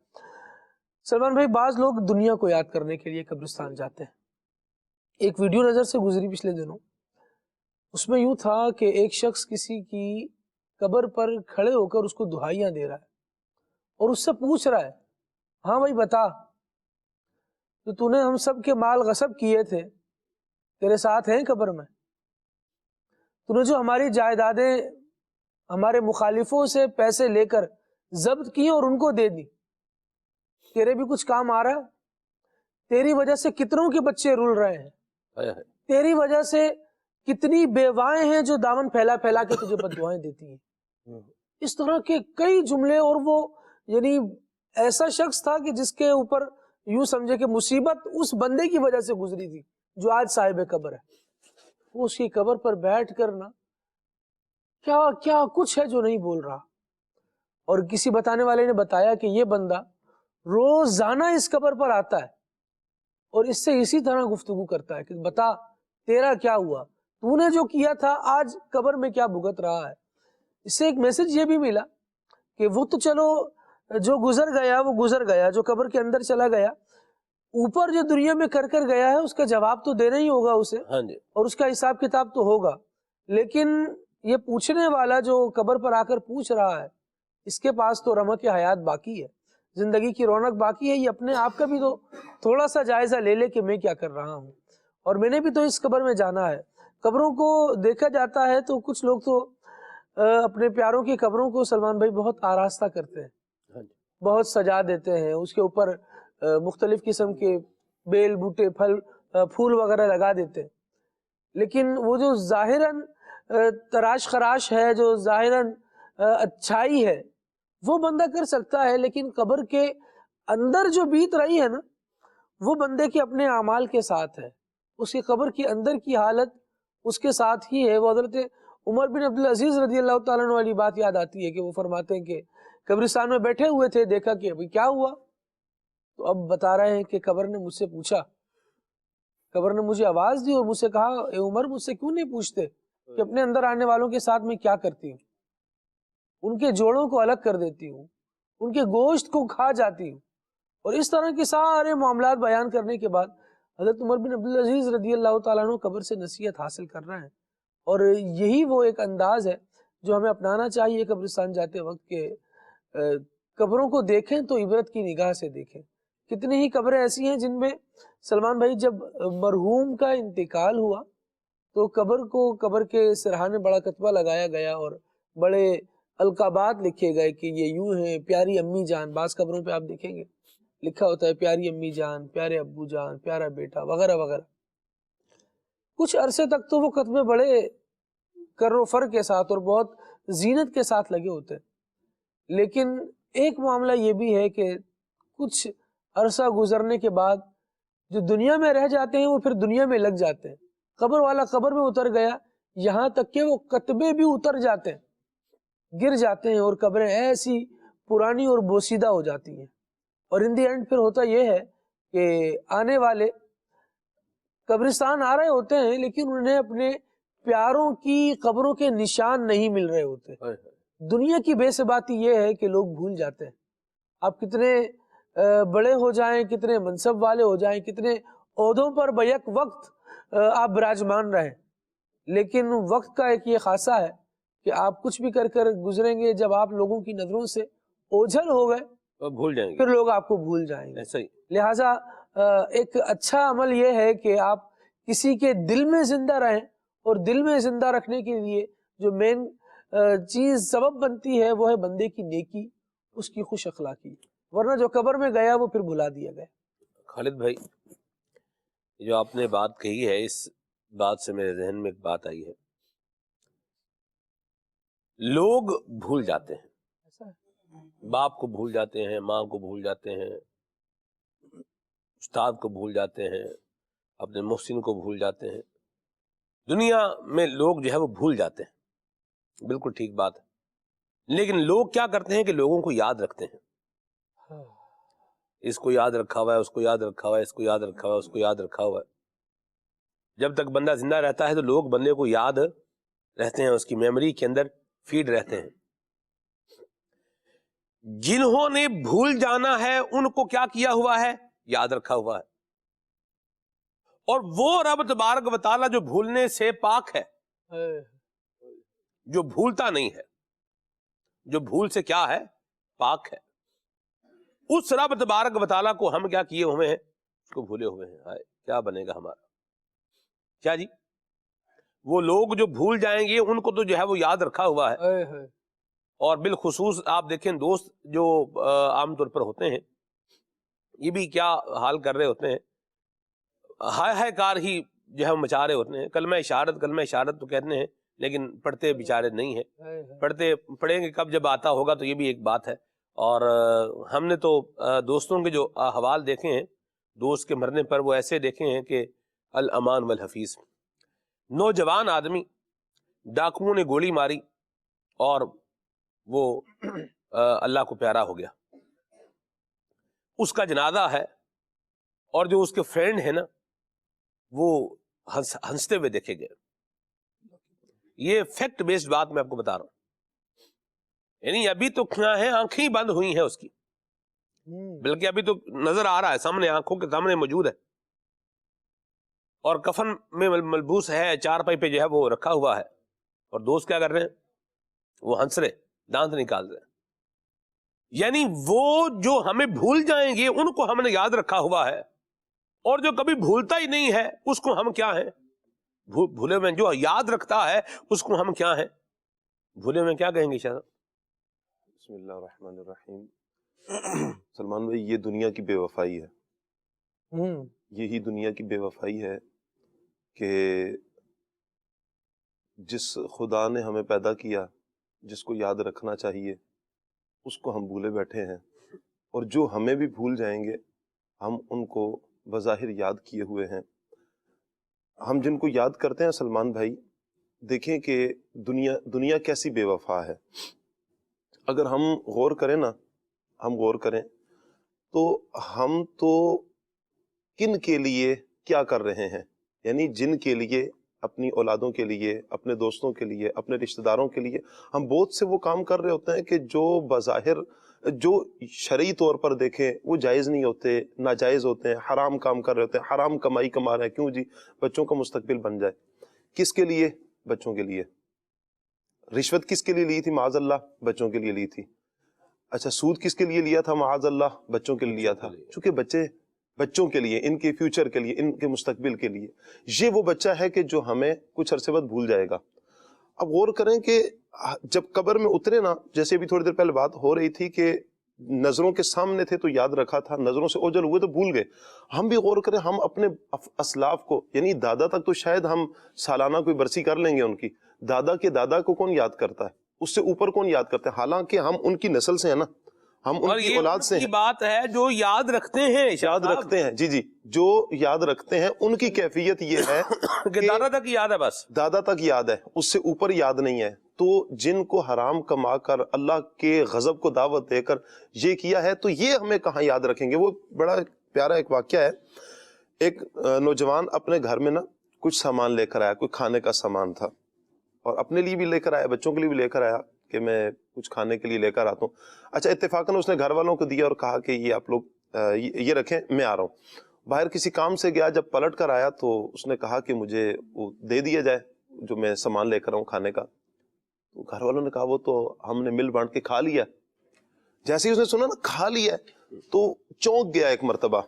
سلمان بھائی, بعض لوگ دنیا کو یاد کرنے کے لیے قبرستان جاتے ہیں. ایک ویڈیو نظر سے گزری پچھلے دنوں, اس میں یوں تھا کہ ایک شخص کسی کی قبر پر کھڑے ہو کر اس کو دعائیاں دے رہا ہے اور اس سے پوچھ رہا ہے, ہاں بھائی بتا, تو نے ہم سب کے مال غصب کیے تھے, تیرے ساتھ ہیں قبر میں؟ تو نے جو ہماری جائیدادیں ہمارے مخالفوں سے پیسے لے کر ضبط کی اور ان کو دے دی, تیرے بھی کچھ کام آ رہا ہے؟ تیری وجہ سے کتنوں کے بچے رول رہے ہیں, تیری وجہ سے کتنی بیوائیں ہیں جو دامن پھیلا پھیلا کے تجھے بددعائیں دیتی ہیں. اس طرح کے کئی جملے. اور وہ یعنی ایسا شخص تھا کہ جس کے اوپر یوں سمجھے کہ مصیبت اس بندے کی وجہ سے گزری تھی جو آج صاحب قبر ہے. وہ اس کی قبر پر بیٹھ کر نا کیا کیا کچھ ہے جو نہیں بول رہا. اور کسی بتانے والے نے بتایا کہ یہ بندہ روزانہ اس قبر پر آتا ہے اور اس سے اسی طرح گفتگو کرتا ہے کہ بتا تیرا کیا ہوا, تو نے جو کیا تھا آج قبر میں کیا بھگت رہا ہے. اس سے ایک میسج یہ بھی ملا کہ وہ تو چلو جو گزر گیا وہ گزر گیا, جو قبر کے اندر چلا گیا, اوپر جو دنیا میں کر گیا ہے اس کا جواب تو دینا ہی ہوگا اسے, اور اس کا حساب کتاب تو ہوگا. لیکن یہ پوچھنے والا جو قبر پر آ کر پوچھ رہا ہے, اس کے پاس تو رمق حیات باقی ہے, زندگی کی رونق باقی ہے. یہ اپنے آپ کا بھی تو تھوڑا سا جائزہ لے لے کہ میں کیا کر رہا ہوں, اور میں نے بھی تو اس قبر میں جانا ہے. قبروں کو دیکھا جاتا ہے تو کچھ لوگ تو اپنے پیاروں کی قبروں کو سلمان بھائی بہت آراستہ کرتے ہیں, بہت سجا دیتے ہیں, اس کے اوپر مختلف قسم کے بیل بوٹے پھول وغیرہ لگا دیتے ہیں. لیکن وہ جو ظاہراً تراش خراش ہے, جو ظاہراً اچھائی ہے, وہ بندہ کر سکتا ہے. لیکن قبر کے اندر جو بیت رہی ہے نا, وہ بندے کے اپنے اعمال کے ساتھ ہے. اس کی قبر کی اندر کی حالت اس کے ساتھ ہی ہے. وہ حضرت عمر بن عبدالعزیز رضی اللہ تعالیٰ عنہ والی بات یاد آتی ہے کہ وہ فرماتے ہیں کہ قبرستان میں بیٹھے ہوئے تھے, دیکھا کہ ابھی کیا ہوا, تو اب بتا رہے ہیں کہ قبر نے مجھ سے پوچھا, قبر نے مجھے آواز دی اور مجھ سے کہا, اے عمر مجھ سے کیوں نہیں پوچھتے کہ اپنے اندر آنے والوں کے ساتھ میں کیا کرتی ہوں؟ ان کے جوڑوں کو الگ کر دیتی ہوں, ان کے گوشت کو کھا جاتی ہوں. اور اس طرح کے سارے معاملات بیان کرنے کے بعد حضرت عمر بن عبدالعزیز رضی اللہ تعالیٰ عنہ قبر سے نصیحت حاصل کر رہے ہیں. اور یہی وہ ایک انداز ہے جو ہمیں اپنانا چاہیے قبرستان جاتے وقت, کہ قبروں کو دیکھیں تو عبرت کی نگاہ سے دیکھیں. کتنی ہی قبریں ایسی ہیں جن میں سلمان بھائی جب مرحوم کا انتقال ہوا تو قبر کے سرحانے بڑا کتبہ لگایا گیا اور بڑے القابات لکھے گئے کہ یہ یوں ہیں, پیاری امی جان. بعض قبروں پہ آپ دیکھیں گے لکھا ہوتا ہے پیاری امی جان, پیارے ابو جان, پیارا بیٹا وغیرہ وغیرہ. کچھ عرصے تک تو وہ کتبے بڑے کر و فر کے ساتھ اور بہت زینت کے ساتھ لگے ہوتے ہیں. لیکن ایک معاملہ یہ بھی ہے کہ کچھ عرصہ گزرنے کے بعد جو دنیا میں رہ جاتے ہیں وہ پھر دنیا میں لگ جاتے ہیں. قبر والا قبر میں اتر گیا, یہاں تک کہ وہ کتبے بھی اتر جاتے ہیں, گر جاتے ہیں, اور قبریں ایسی پرانی اور بوسیدہ ہو جاتی ہیں. اور ان دی اینڈ پھر ہوتا یہ ہے کہ آنے والے قبرستان آ رہے ہوتے ہیں لیکن انہیں اپنے پیاروں کی قبروں کے نشان نہیں مل رہے ہوتے. دنیا کی بے ثباتی یہ ہے کہ لوگ بھول جاتے ہیں. آپ کتنے بڑے ہو جائیں, کتنے منصب والے ہو جائیں, کتنے عہدوں پر بیک وقت آپ براجمان رہیں, لیکن وقت کا ایک یہ خاصہ ہے کہ آپ کچھ بھی کر گزریں گے, جب آپ لوگوں کی نظروں سے اوجھل ہو گئے تو بھول جائیں گے, پھر لوگ آپ کو بھول جائیں گے. ایسا ہی. لہٰذا ایک اچھا عمل یہ ہے کہ آپ کسی کے دل میں زندہ رہیں, اور دل میں زندہ رکھنے کے لیے جو مین چیز سبب بنتی ہے وہ ہے بندے کی نیکی, اس کی خوش اخلاقی. ورنہ جو قبر میں گیا وہ پھر بھلا دیا گیا. خالد بھائی, جو آپ نے بات کہی ہے, اس بات سے میرے ذہن میں ایک بات آئی ہے. لوگ بھول جاتے ہیں, باپ کو بھول جاتے ہیں, ماں کو بھول جاتے ہیں, استاد کو بھول جاتے ہیں, اپنے محسن کو بھول جاتے ہیں. دنیا میں لوگ جو ہے وہ بھول جاتے ہیں. بالکل ٹھیک بات ہے، لیکن لوگ کیا کرتے ہیں کہ لوگوں کو یاد رکھتے ہیں، اس کو یاد رکھا ہوا ہے، اس کو یاد رکھا ہوا ہے، اس کو یاد رکھا ہوا ہے، اس کو یاد رکھا ہوا ہے۔ جب تک بندہ زندہ رہتا ہے تو لوگ بندے کو یاد رہتے ہیں، اس کی میموری کے اندر فیڈ رہتے ہیں۔ جنہوں نے بھول جانا ہے ان کو کیا کیا ہوا ہے؟ یاد رکھا ہوا ہے۔ اور وہ رب تبارک و تعالیٰ جو بھولنے سے پاک ہے، جو بھولتا نہیں ہے، جو بھول سے کیا ہے؟ پاک ہے، اس رب تبارک و تعالیٰ کو ہم کیا کیے ہوئے ہیں؟ اس کو بھولے ہوئے ہیں۔ ہائے کیا بنے گا ہمارا؟ کیا جی؟ وہ لوگ جو بھول جائیں گے ان کو تو جو ہے وہ یاد رکھا ہوا ہے۔ اور بالخصوص آپ دیکھیں دوست جو عام طور پر ہوتے ہیں، یہ بھی کیا حال کر رہے ہوتے ہیں، ہائے ہائے کار ہی جو ہے وہ مچا رہے ہوتے ہیں۔ کلمہ اشارت تو کہتے ہیں، لیکن پڑھتے بیچارے نہیں ہیں۔ پڑھیں گے کب جب آتا ہوگا، تو یہ بھی ایک بات ہے۔ اور ہم نے تو دوستوں کے جو احوال دیکھے ہیں، دوست کے مرنے پر وہ ایسے دیکھے ہیں کہ الامان والحفیظ۔ نوجوان آدمی، ڈاکوؤں نے گولی ماری اور وہ اللہ کو پیارا ہو گیا، اس کا جنازہ ہے، اور جو اس کے فرینڈ ہیں نا وہ ہنستے ہوئے دیکھے گئے۔ یہ فیکٹ بیسڈ بات میں آپ کو بتا رہا ہوں، یعنی ابھی تو کیا ہے، آنکھیں ہی بند ہوئی ہیں اس کی، بلکہ ابھی تو نظر آ رہا ہے سامنے، آنکھوں کے سامنے موجود ہے، اور کفن میں ملبوس ہے، چارپائی پہ جو ہے وہ رکھا ہوا ہے، اور دوست کیا کر رہے ہیں؟ وہ ہنس رہے، دانت نکال رہے ہیں۔ یعنی وہ جو ہمیں بھول جائیں گے ان کو ہم نے یاد رکھا ہوا ہے، اور جو کبھی بھولتا ہی نہیں ہے اس کو ہم کیا ہیں؟ بھولے ہوئے۔ جو یاد رکھتا ہے اس کو ہم کیا ہیں؟ بھولے ہوئے کیا کہیں گے شاید؟ بسم اللہ الرحمن الرحیم۔ سلمان بھائی، یہ دنیا کی بے وفائی ہے، یہی دنیا کی بے وفائی ہے کہ جس خدا نے ہمیں پیدا کیا، جس کو یاد رکھنا چاہیے، اس کو ہم بھولے بیٹھے ہیں، اور جو ہمیں بھی بھول جائیں گے ہم ان کو بظاہر یاد کیے ہوئے ہیں۔ ہم جن کو یاد کرتے ہیں سلمان بھائی، دیکھیں کہ دنیا کیسی بے وفا ہے۔ اگر ہم غور کریں نا، ہم غور کریں تو ہم تو کن کے لیے کیا کر رہے ہیں، یعنی جن کے لیے، اپنی اولادوں کے لیے، اپنے دوستوں کے لیے، اپنے رشتہ داروں کے لیے ہم بہت سے وہ کام کر رہے ہوتے ہیں کہ جو بظاہر، جو شرعی طور پر دیکھیں وہ جائز نہیں ہوتے، ناجائز ہوتے ہیں، حرام کام کر رہے ہوتے ہیں، حرام کمائی کما رہے ہیں۔ کیوں جی؟ بچوں کا مستقبل بن جائے۔ کس کے لیے؟ بچوں کے لیے۔ رشوت کس کے لیے لی تھی؟ معاذ اللہ بچوں کے لیے لی تھی۔ اچھا، سود کس کے لیے لیا تھا؟ معاذ اللہ بچوں کے لیے لیا تھا، چونکہ بچوں کے لیے، ان کے فیوچر کے لیے، ان کے مستقبل کے لیے۔ یہ وہ بچہ ہے کہ جو ہمیں کچھ عرصے بعد بھول جائے گا۔ اب غور کریں کہ جب قبر میں اترے نا، جیسے بھی تھوڑی دیر پہلے بات ہو رہی تھی کہ نظروں کے سامنے تھے تو یاد رکھا تھا، نظروں سے اوجھل ہوئے تو بھول گئے۔ ہم بھی غور کریں، ہم اپنے اسلاف کو، یعنی دادا تک تو شاید ہم سالانہ کوئی برسی کر لیں گے ان کی، دادا کے دادا کو کون یاد کرتا ہے؟ اس سے اوپر کون یاد کرتا ہے؟ حالانکہ ہم ان کی نسل سے ہیں نا، ہم ان کی اولاد سے ہیں۔ بات ہے جو یاد رکھتے ہیں، یاد رکھتے ہیں، جی، جو یاد رکھتے ہیں ان کی کیفیت یہ ہے کہ دادا تک یاد ہے، بس دادا تک یاد ہے، اس سے اوپر یاد نہیں ہے۔ تو جن کو حرام کما کر، اللہ کے غضب کو دعوت دے کر یہ کیا ہے، تو یہ ہمیں کہاں یاد رکھیں گے؟ وہ بڑا پیارا ایک واقعہ ہے۔ ایک نوجوان اپنے گھر میں نا کچھ سامان لے کر آیا، کوئی کھانے کا سامان تھا، اور اپنے لیے بھی لے کر آیا، بچوں کے لیے بھی لے کر آیا کہ میں کچھ کھانے کے لیے لے کر آتا ہوں۔ اچھا، اتفاقاً اس نے گھر والوں کو دیا اور کہا کہ یہ آپ لوگ یہ رکھیں، میں آ رہا ہوں۔ باہر کسی کام سے گیا، جب پلٹ کر آیا تو اس نے کہا کہ مجھے وہ دے دیا جائے جو میں سامان لے کر آؤں کھانے کا۔ تو گھر والوں نے کہا وہ تو ہم نے مل بانٹ کے کھا لیا۔ جیسے ہی اس نے سنا نا کھا لیا تو چونک گیا، ایک مرتبہ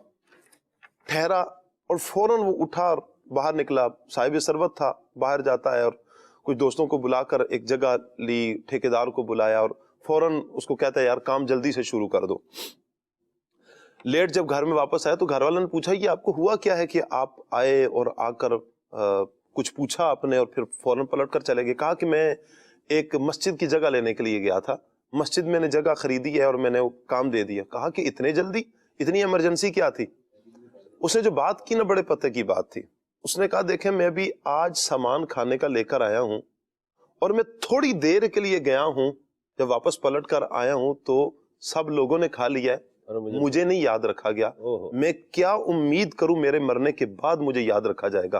ٹھہرا، اور فوراً وہ اٹھا اور باہر نکلا۔ صاحب ثروت تھا، باہر جاتا ہے، اور کچھ دوستوں کو بلا کر ایک جگہ لی، ٹھیکیدار کو بلایا، اور فوراً اس کو کہتا ہے یار کام جلدی سے شروع کر دو۔ لیٹ جب گھر میں واپس آیا تو گھر والوں نے پوچھا یہ آپ کو ہوا کیا ہے کہ آپ آئے اور آ کر کچھ پوچھا آپ نے اور پھر فوراً پلٹ کر چلے گئے؟ کہا کہ میں ایک مسجد کی جگہ لینے کے لیے گیا تھا، مسجد میں نے جگہ خریدی ہے اور میں نے وہ کام دے دیا۔ کہا کہ اتنے جلدی، اتنی ایمرجنسی کیا تھی؟ اس نے جو بات کی نا بڑے پتے کی بات تھی۔ اس نے کہا دیکھیں میں بھی آج سامان کھانے کا لے کر آیا ہوں، اور میں تھوڑی دیر کے لیے گیا ہوں, جب واپس پلٹ کر آیا ہوں تو سب لوگوں نے کھا لیا ہے, مجھے نہیں یاد رکھا گیا. میں کیا امید کروں میرے مرنے کے بعد مجھے یاد رکھا جائے گا؟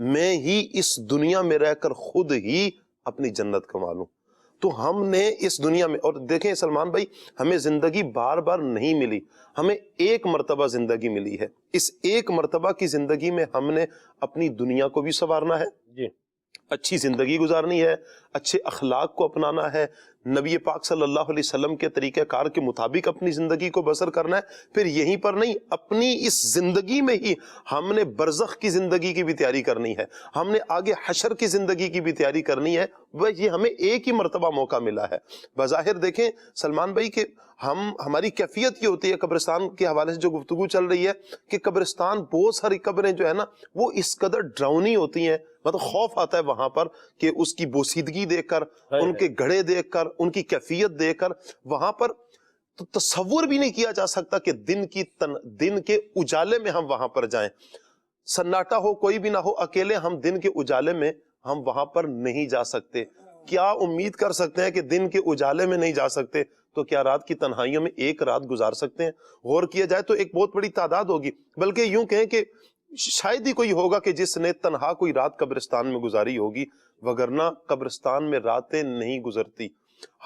میں ہی اس دنیا میں رہ کر خود ہی اپنی جنت کما لوں. تو ہم نے اس دنیا میں, اور دیکھیں سلمان بھائی, ہمیں زندگی بار بار نہیں ملی, ہمیں ایک مرتبہ زندگی ملی ہے. اس ایک مرتبہ کی زندگی میں ہم نے اپنی دنیا کو بھی سنوارنا ہے, اچھی زندگی گزارنی ہے, اچھے اخلاق کو اپنانا ہے, نبی پاک صلی اللہ علیہ وسلم کے طریقہ کار کے مطابق اپنی زندگی کو بسر کرنا ہے. پھر یہیں پر نہیں, اپنی اس زندگی میں ہی ہم نے برزخ کی زندگی کی بھی تیاری کرنی ہے, ہم نے آگے حشر کی زندگی کی بھی تیاری کرنی ہے. یہ ہمیں ایک ہی مرتبہ موقع ملا ہے. بظاہر دیکھیں سلمان بھائی کہ ہماری کیفیت یہ ہوتی ہے, قبرستان کے حوالے سے جو گفتگو چل رہی ہے کہ قبرستان, بہت ساری قبریں جو ہے نا وہ اس قدر ڈراؤنی ہوتی ہیں, مطلب خوف آتا ہے وہاں پر کہ اس کی بوسیدگی دیکھ کر, ان کے گڑھے دیکھ کر, ان کی کیفیت دیکھ کر, وہاں پر تو تصور بھی نہیں کیا جا سکتا کہ دن کے اجالے میں ہم وہاں پر جائیں. سناٹا ہو, کوئی بھی نہ ہو, اکیلے ہم دن کے اجالے میں ہم وہاں پر نہیں جا سکتے. کیا امید کر سکتے ہیں کہ دن کے اجالے میں نہیں جا سکتے تو کیا رات کی تنہائیوں میں ایک رات گزار سکتے ہیں؟ غور کیا جائے تو ایک بہت بڑی تعداد ہوگی, بلکہ یوں کہیں کہ شاید ہی کوئی ہوگا کہ جس نے تنہا کوئی رات قبرستان میں گزاری ہوگی, وگرنہ قبرستان میں راتیں نہیں گزرتی.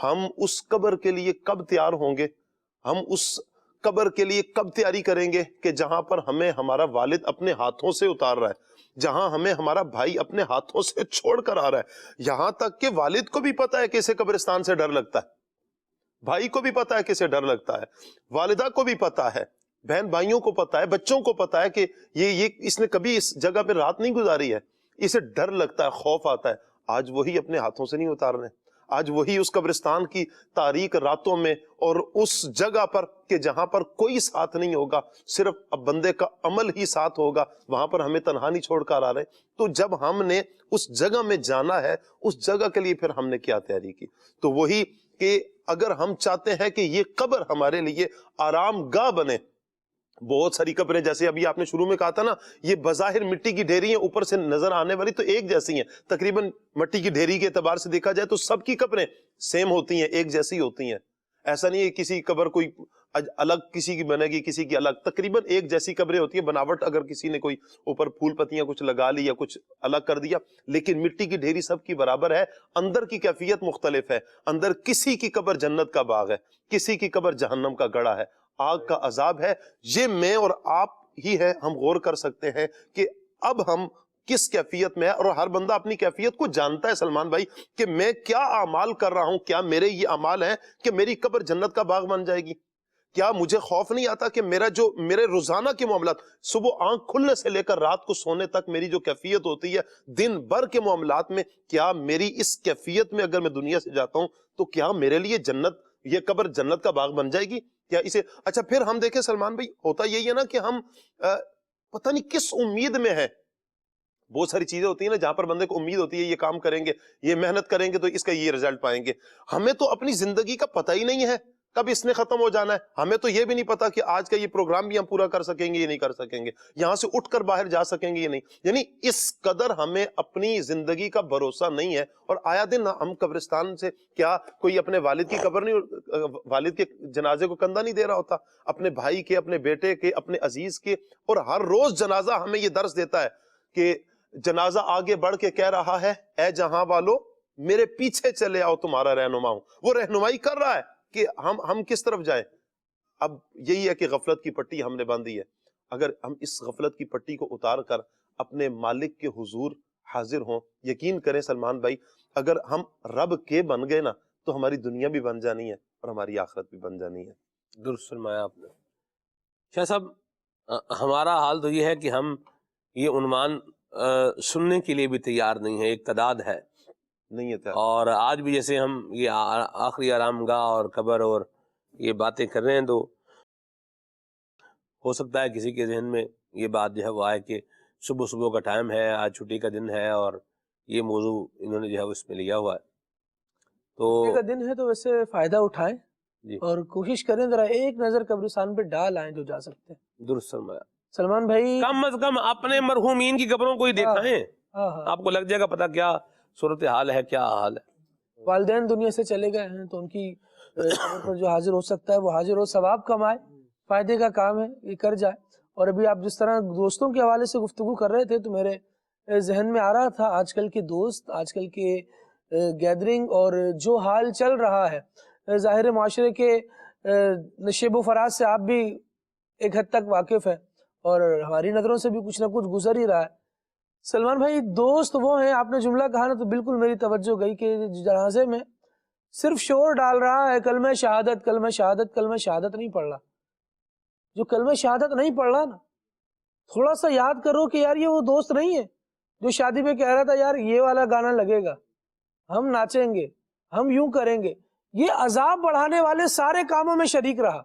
ہم اس قبر کے لیے کب تیار ہوں گے, ہم اس قبر کے لیے کب تیاری کریں گے کہ جہاں پر ہمیں ہمارا والد اپنے ہاتھوں سے اتار رہا ہے, جہاں ہمیں ہمارا بھائی اپنے ہاتھوں سے چھوڑ کر آ رہا ہے, یہاں تک کہ والد کو بھی پتا ہے کہ اسے قبرستان سے ڈر لگتا ہے, بھائی کو بھی پتا ہے کہ اسے ڈر لگتا ہے, والدہ کو بھی پتا ہے, بہن بھائیوں کو پتا ہے, بچوں کو پتا ہے کہ یہ اس نے کبھی اس جگہ پہ رات نہیں گزاری ہے, اسے ڈر لگتا ہے, خوف آتا ہے. آج وہی اپنے ہاتھوں سے نہیں اتار رہے, آج وہی اس قبرستان کی تاریک راتوں میں اور اس جگہ پر کہ جہاں پر کوئی ساتھ نہیں ہوگا, صرف اب بندے کا عمل ہی ساتھ ہوگا, وہاں پر ہمیں تنہا نہیں چھوڑ کر آ رہے. تو جب ہم نے اس جگہ میں جانا ہے, اس جگہ کے لیے پھر ہم نے کیا تیاری کی؟ تو وہی کہ اگر ہم چاہتے ہیں کہ یہ قبر ہمارے لیے آرام گاہ بنے, بہت ساری قبریں جیسے ابھی آپ نے شروع میں کہا تھا نا, یہ بظاہر مٹی کی ڈھیری ہیں, اوپر سے نظر آنے والی تو ایک جیسی ہیں, تقریباً مٹی کی ڈھیری کے اعتبار سے دیکھا جائے تو سب کی قبریں سیم ہوتی ہیں, ایک جیسی ہوتی ہیں. ایسا نہیں ہے کسی قبر کوئی الگ کسی کی بنے گی کسی کی الگ, تقریباً ایک جیسی قبریں ہوتی ہیں. بناوٹ اگر کسی نے کوئی اوپر پھول پتیاں کچھ لگا لی یا کچھ الگ کر دیا, لیکن مٹی کی ڈھیری سب کی برابر ہے. اندر کی کیفیت مختلف ہے, اندر کسی کی قبر جنت کا باغ ہے, کسی کی قبر جہنم کا گڑھا ہے, آگ کا عذاب ہے. یہ میں اور آپ ہی ہے, ہم غور کر سکتے ہیں کہ اب ہم کس کیفیت میں ہے, اور ہر بندہ اپنی کیفیت کو جانتا ہے سلمان بھائی کہ میں کیا اعمال کر رہا ہوں, کیا میرے یہ اعمال ہیں کہ میری قبر جنت کا باغ بن جائے گی؟ کیا مجھے خوف نہیں آتا کہ میرے روزانہ کے معاملات, صبح آنکھ کھلنے سے لے کر رات کو سونے تک میری جو کیفیت ہوتی ہے دن بھر کے معاملات میں, کیا میری اس کیفیت میں اگر میں دنیا سے جاتا ہوں تو کیا میرے لیے یہ قبر جنت کا باغ بن جائے گی کیا اسے؟ اچھا پھر ہم دیکھیں سلمان بھائی, ہوتا یہی ہے نا کہ ہم پتہ نہیں کس امید میں ہے. بہت ساری چیزیں ہوتی ہیں نا جہاں پر بندے کو امید ہوتی ہے یہ کام کریں گے, یہ محنت کریں گے تو اس کا یہ رزلٹ پائیں گے. ہمیں تو اپنی زندگی کا پتہ ہی نہیں ہے کب اس نے ختم ہو جانا ہے. ہمیں تو یہ بھی نہیں پتا کہ آج کا یہ پروگرام بھی ہم پورا کر سکیں گے یہ نہیں کر سکیں گے, یہاں سے اٹھ کر باہر جا سکیں گے یہ نہیں. یعنی اس قدر ہمیں اپنی زندگی کا بھروسہ نہیں ہے. اور آیا دن ہم قبرستان سے کیا کوئی اپنے والد کی قبر نہیں, والد کے جنازے کو کندھا نہیں دے رہا ہوتا, اپنے بھائی کے, اپنے بیٹے کے, اپنے عزیز کے. اور ہر روز جنازہ ہمیں یہ درس دیتا ہے کہ جنازہ آگے بڑھ کے کہہ رہا ہے اے جہاں والو میرے پیچھے چلے آؤ تمہارا رہنما ہوں. وہ رہنمائی کر رہا ہے کہ ہم کس طرف جائیں. اب یہی ہے کہ غفلت کی پٹی ہم نے باندھی ہے. اگر ہم اس غفلت کی پٹی کو اتار کر اپنے مالک کے حضور حاضر ہوں, یقین کریں سلمان بھائی اگر ہم رب کے بن گئے نا تو ہماری دنیا بھی بن جانی ہے اور ہماری آخرت بھی بن جانی ہے. درست فرمایا آپ نے. شاہ صاحب ہمارا حال تو یہ ہے کہ ہم یہ عنوان سننے کے لیے بھی تیار نہیں ہے, ایک تعداد ہے نہیں ہے. اور آج بھی جیسے ہم یہ آخری آرام گاہ اور قبر اور یہ باتیں کر رہے ہیں تو ہو سکتا ہے کسی کے ذہن میں یہ بات جو ہے وہ آئے کہ صبح کا ٹائم ہے, آج چھٹی کا دن ہے اور یہ موضوع انہوں نے جو ہے اس میں لیا ہوا ہے. تو چھٹی کا دن ہے تو ویسے فائدہ اٹھائیں جی اور کوشش کریں ذرا ایک نظر قبرستان پہ ڈال آئیں جو جا سکتے ہیں. درست فرمایا. سلمان بھائی کم از کم اپنے مرحومین کی قبروں کو ہی دیکھائیں, ہاں آپ کو لگ جائے گا پتہ کیا صورت حال ہے, کیا حال ہے. والدین دنیا سے چلے گئے ہیں تو ان کی قبر پر جو حاضر ہو سکتا ہے وہ حاضر ہو، ثواب کمائے، فائدے کا کام ہے یہ کر جائے۔ اور ابھی آپ جس طرح دوستوں کے حوالے سے گفتگو کر رہے تھے تو میرے ذہن میں آ رہا تھا آج کل کے دوست، آج کل کے گیدرنگ اور جو حال چل رہا ہے، ظاہر معاشرے کے نشیب و فراز سے آپ بھی ایک حد تک واقف ہے اور ہماری نظروں سے بھی کچھ نہ کچھ گزر ہی رہا ہے۔ سلمان بھائی، دوست وہ ہیں، آپ نے جملہ کہا نا تو بالکل میری توجہ گئی کہ جنازے میں صرف شور ڈال رہا ہے کلمہ شہادت کلمہ شہادت کلمہ شہادت نہیں پڑھ رہا۔ جو کلمہ شہادت نہیں پڑھ رہا نا، تھوڑا سا یاد کرو کہ یار یہ وہ دوست نہیں ہے جو شادی میں کہہ رہا تھا یار یہ والا گانا لگے گا، ہم ناچیں گے، ہم یوں کریں گے، یہ عذاب بڑھانے والے سارے کاموں میں شریک رہا،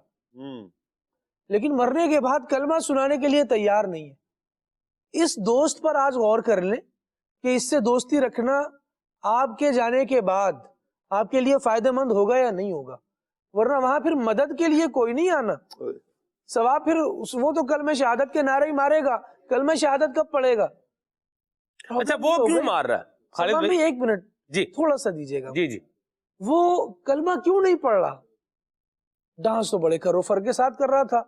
لیکن مرنے کے بعد کلمہ سنانے کے لیے تیار نہیں ہے۔ اس دوست پر آج غور کر لیں کہ اس سے دوستی رکھنا آپ کے جانے کے بعد آپ کے لیے فائدہ مند ہوگا یا نہیں ہوگا، ورنہ وہاں پھر مدد کے لیے کوئی نہیں آنا، سوا پھر وہ تو کلمہ شہادت کے نعرے ہی مارے گا، کلمہ شہادت کب پڑے گا؟ اچھا وہ کیوں مار رہا ہے خالد بھائی؟ ایک منٹ جی تھوڑا سا دیجیے گا، جی جی، وہ کلمہ کیوں نہیں پڑھ رہا؟ ڈانس تو بڑے کرو فر کے ساتھ کر رہا تھا،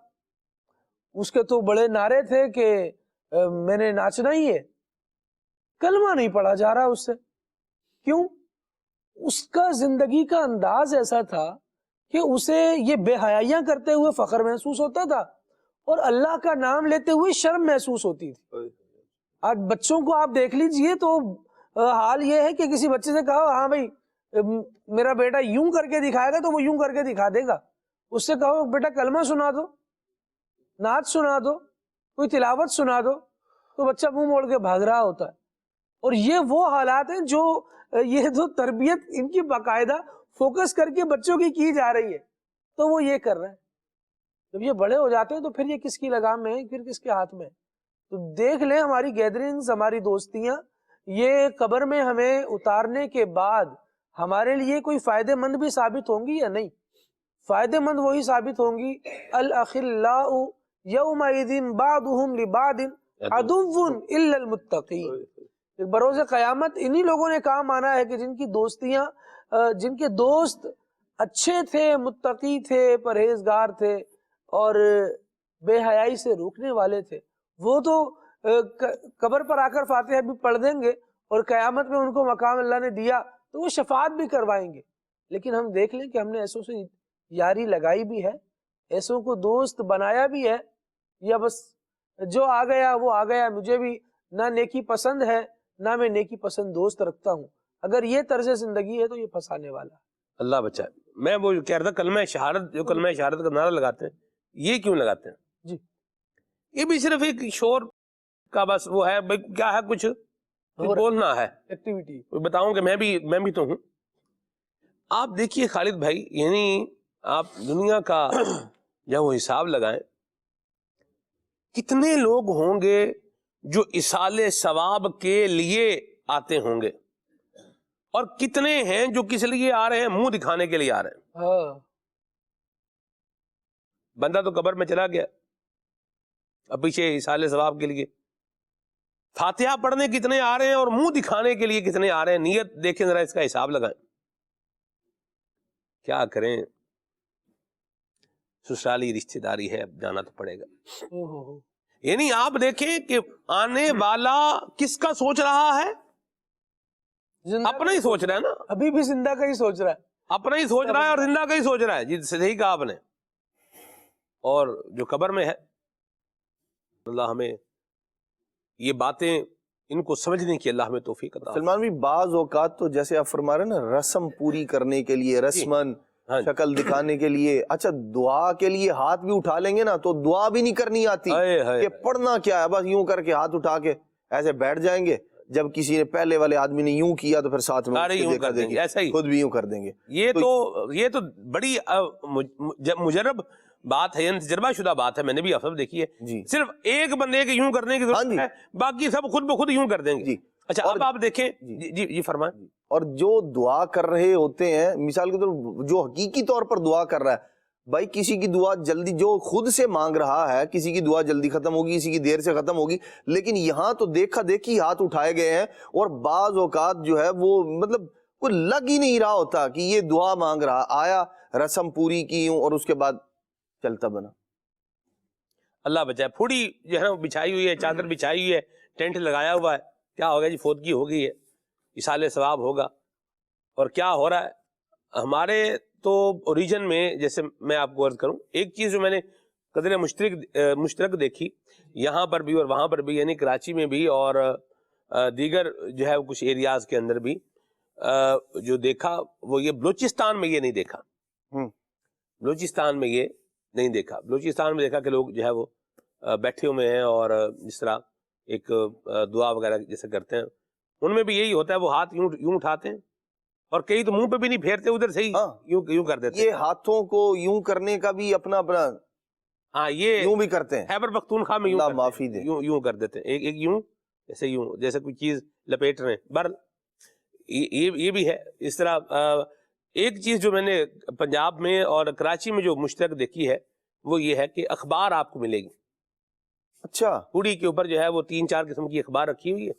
اس کے تو بڑے نعرے تھے کہ میں نے ناچنا ہی ہے، کلمہ نہیں پڑھا جا رہا اس سے، کیوں؟ اس کا زندگی کا انداز ایسا تھا کہ اسے یہ بے حیائیاں کرتے ہوئے فخر محسوس ہوتا تھا اور اللہ کا نام لیتے ہوئے شرم محسوس ہوتی تھی۔ آج بچوں کو آپ دیکھ لیجئے تو حال یہ ہے کہ کسی بچے سے کہو ہاں بھائی میرا بیٹا یوں کر کے دکھائے گا تو وہ یوں کر کے دکھا دے گا، اس سے کہو بیٹا کلمہ سنا دو، نعت سنا دو، کوئی تلاوت سنا دو، تو بچہ منہ موڑ کے بھاگ رہا ہوتا ہے۔ اور یہ وہ حالات ہیں جو یہ جو تربیت ان کی باقاعدہ فوکس کر کے بچوں کی جا رہی ہے تو وہ یہ کر رہے ہیں۔ جب یہ بڑے ہو جاتے ہیں تو پھر یہ کس کی لگام میں ہے، پھر کس کے ہاتھ میں ہے؟ تو دیکھ لیں ہماری گیدرنگز، ہماری دوستیاں، یہ قبر میں ہمیں اتارنے کے بعد ہمارے لیے کوئی فائدہ مند بھی ثابت ہوں گی یا نہیں؟ فائدہ مند وہی ثابت ہوں گی الاخلاء یومئذ بعضهم لبعض عدو الا المتقین۔ بروز قیامت انہی لوگوں نے کام آنا ہے کہ جن کی دوستیاں، جن کے دوست اچھے تھے، متقی تھے، پرہیزگار تھے اور بے حیائی سے روکنے والے تھے، وہ تو قبر پر آ کر فاتحہ بھی پڑھ دیں گے اور قیامت میں ان کو مقام اللہ نے دیا تو وہ شفاعت بھی کروائیں گے۔ لیکن ہم دیکھ لیں کہ ہم نے ایسوں سے یاری لگائی بھی ہے، ایسوں کو دوست بنایا بھی ہے، یا بس جو آ گیا وہ آ گیا، مجھے بھی نہ نیکی پسند ہے نہ میں نیکی پسند دوست رکھتا ہوں۔ اگر یہ طرز زندگی ہے تو یہ پھنسانے والا ہے۔ اللہ بچائے۔ میں وہ کہہ رہا تھا کلمہ شہادت، جو کلمہ شہادت کا نعرہ لگاتے ہیں یہ کیوں لگاتے ہیں؟ جی یہ بھی صرف ایک شور کا بس وہ ہے، بھائی کیا ہے، کچھ بولنا ہے، ایکٹیویٹی، بتاؤں کہ میں بھی تو ہوں۔ آپ دیکھیے خالد بھائی، یعنی آپ دنیا کا جب وہ حساب لگائیں، کتنے لوگ ہوں گے جو ایصال ثواب کے لیے آتے ہوں گے اور کتنے ہیں جو کس لیے آ رہے ہیں؟ منہ دکھانے کے لیے آ رہے ہیں۔ ہاں، بندہ تو قبر میں چلا گیا، اب پیچھے ایصال ثواب کے لیے فاتحہ پڑھنے کتنے آ رہے ہیں اور منہ دکھانے کے لیے کتنے آ رہے ہیں؟ نیت دیکھیں ذرا، اس کا حساب لگائیں۔ کیا کریں، سسرالی رشتہ داری ہے، اب جانا تو پڑے گا۔ یعنی آپ دیکھیں کہ آنے والا کس کا سوچ رہا ہے؟ اپنا ہی سوچ رہا ہے نا، ابھی بھی زندہ کا ہی سوچ رہا ہے، اپنا ہی سوچ رہا ہے اور زندہ کا ہی سوچ رہا ہے۔ جی صحیح کہا آپ نے۔ اور جو قبر میں ہے، اللہ ہمیں یہ باتیں ان کو سمجھنے کی اللہ ہمیں توفیق عطا۔ سلمان بھی بعض اوقات تو جیسے آپ فرما رہے ہیں نا، رسم پوری کرنے کے لیے، رسمن شکل دکھانے کے لیے، اچھا دعا کے لیے ہاتھ بھی اٹھا لیں گے نا تو دعا بھی نہیں کرنی آتی کہ پڑھنا کیا ہے، بس یوں کر کے ہاتھ اٹھا کے ایسے بیٹھ جائیں گے، جب کسی نے پہلے والے آدمی نے یوں کیا تو پھر ساتھ میں یوں کر دیں گے، ایسا ہی خود بھی یوں کر دیں گے۔ یہ تو بڑی مجرب بات ہے، تجربہ شدہ بات ہے، میں نے بھی افسر دیکھی ہے۔ صرف ایک بندے کے یوں کرنے کی ضرورت ہے، باقی سب خود بخود یوں کر دیں گے۔ اچھا اب آپ دیکھیں، جی فرمائیں۔ اور جو دعا کر رہے ہوتے ہیں، مثال کے طور جو حقیقی طور پر دعا کر رہا ہے، بھائی کسی کی دعا جلدی، جو خود سے مانگ رہا ہے، کسی کی دعا جلدی ختم ہوگی، کسی کی دیر سے ختم ہوگی، لیکن یہاں تو دیکھا دیکھی ہاتھ اٹھائے گئے ہیں، اور بعض اوقات جو ہے وہ مطلب کوئی لگ ہی نہیں رہا ہوتا کہ یہ دعا مانگ رہا، آیا رسم پوری کی اور اس کے بعد چلتا بنا۔ اللہ بچائے، پھوڑی جو ہے نا بچھائی ہوئی ہے، چادر بچھائی ہوئی ہے، ٹینٹ لگایا ہوا ہے، کیا ہوگا جی فوتگی ہو گئی ہے، اصال ثواب ہوگا۔ اور کیا ہو رہا ہے ہمارے تو اوریجن میں، جیسے میں آپ کو عرض کروں، ایک چیز جو میں نے قدر مشترک دیکھی یہاں پر بھی اور وہاں پر بھی، یعنی کراچی میں بھی اور دیگر جو ہے کچھ ایریاز کے اندر بھی جو دیکھا وہ یہ بلوچستان میں یہ نہیں دیکھا، بلوچستان میں یہ نہیں دیکھا۔ بلوچستان میں دیکھا کہ لوگ جو ہے وہ بیٹھے ہوئے ہیں اور جس طرح ایک دعا وغیرہ جیسے کرتے ہیں، ان میں بھی یہی ہوتا ہے، وہ ہاتھ یوں اٹھاتے ہیں اور کئی تو منہ پہ بھی نہیں پھیرتے، ادھر سے ہی یوں کر دیتے ہیں۔ یہ ہاتھوں کو یوں کرنے کا بھی اپنا ہاں، یہ یوں بھی کرتے ہیں، خیبر پختونخوا میں اللہ معافی دے، یوں کر دیتے ہیں، ایک یوں جیسے کوئی چیز لپیٹ رہے ہیں۔ بر یہ بھی ہے اس طرح۔ ایک چیز جو میں نے پنجاب میں اور کراچی میں جو مشترک دیکھی ہے وہ یہ ہے کہ اخبار آپ کو ملے گی، اچھا پوڑی کے اوپر جو ہے وہ 3-4 قسم کی اخبار رکھی ہوئی ہے،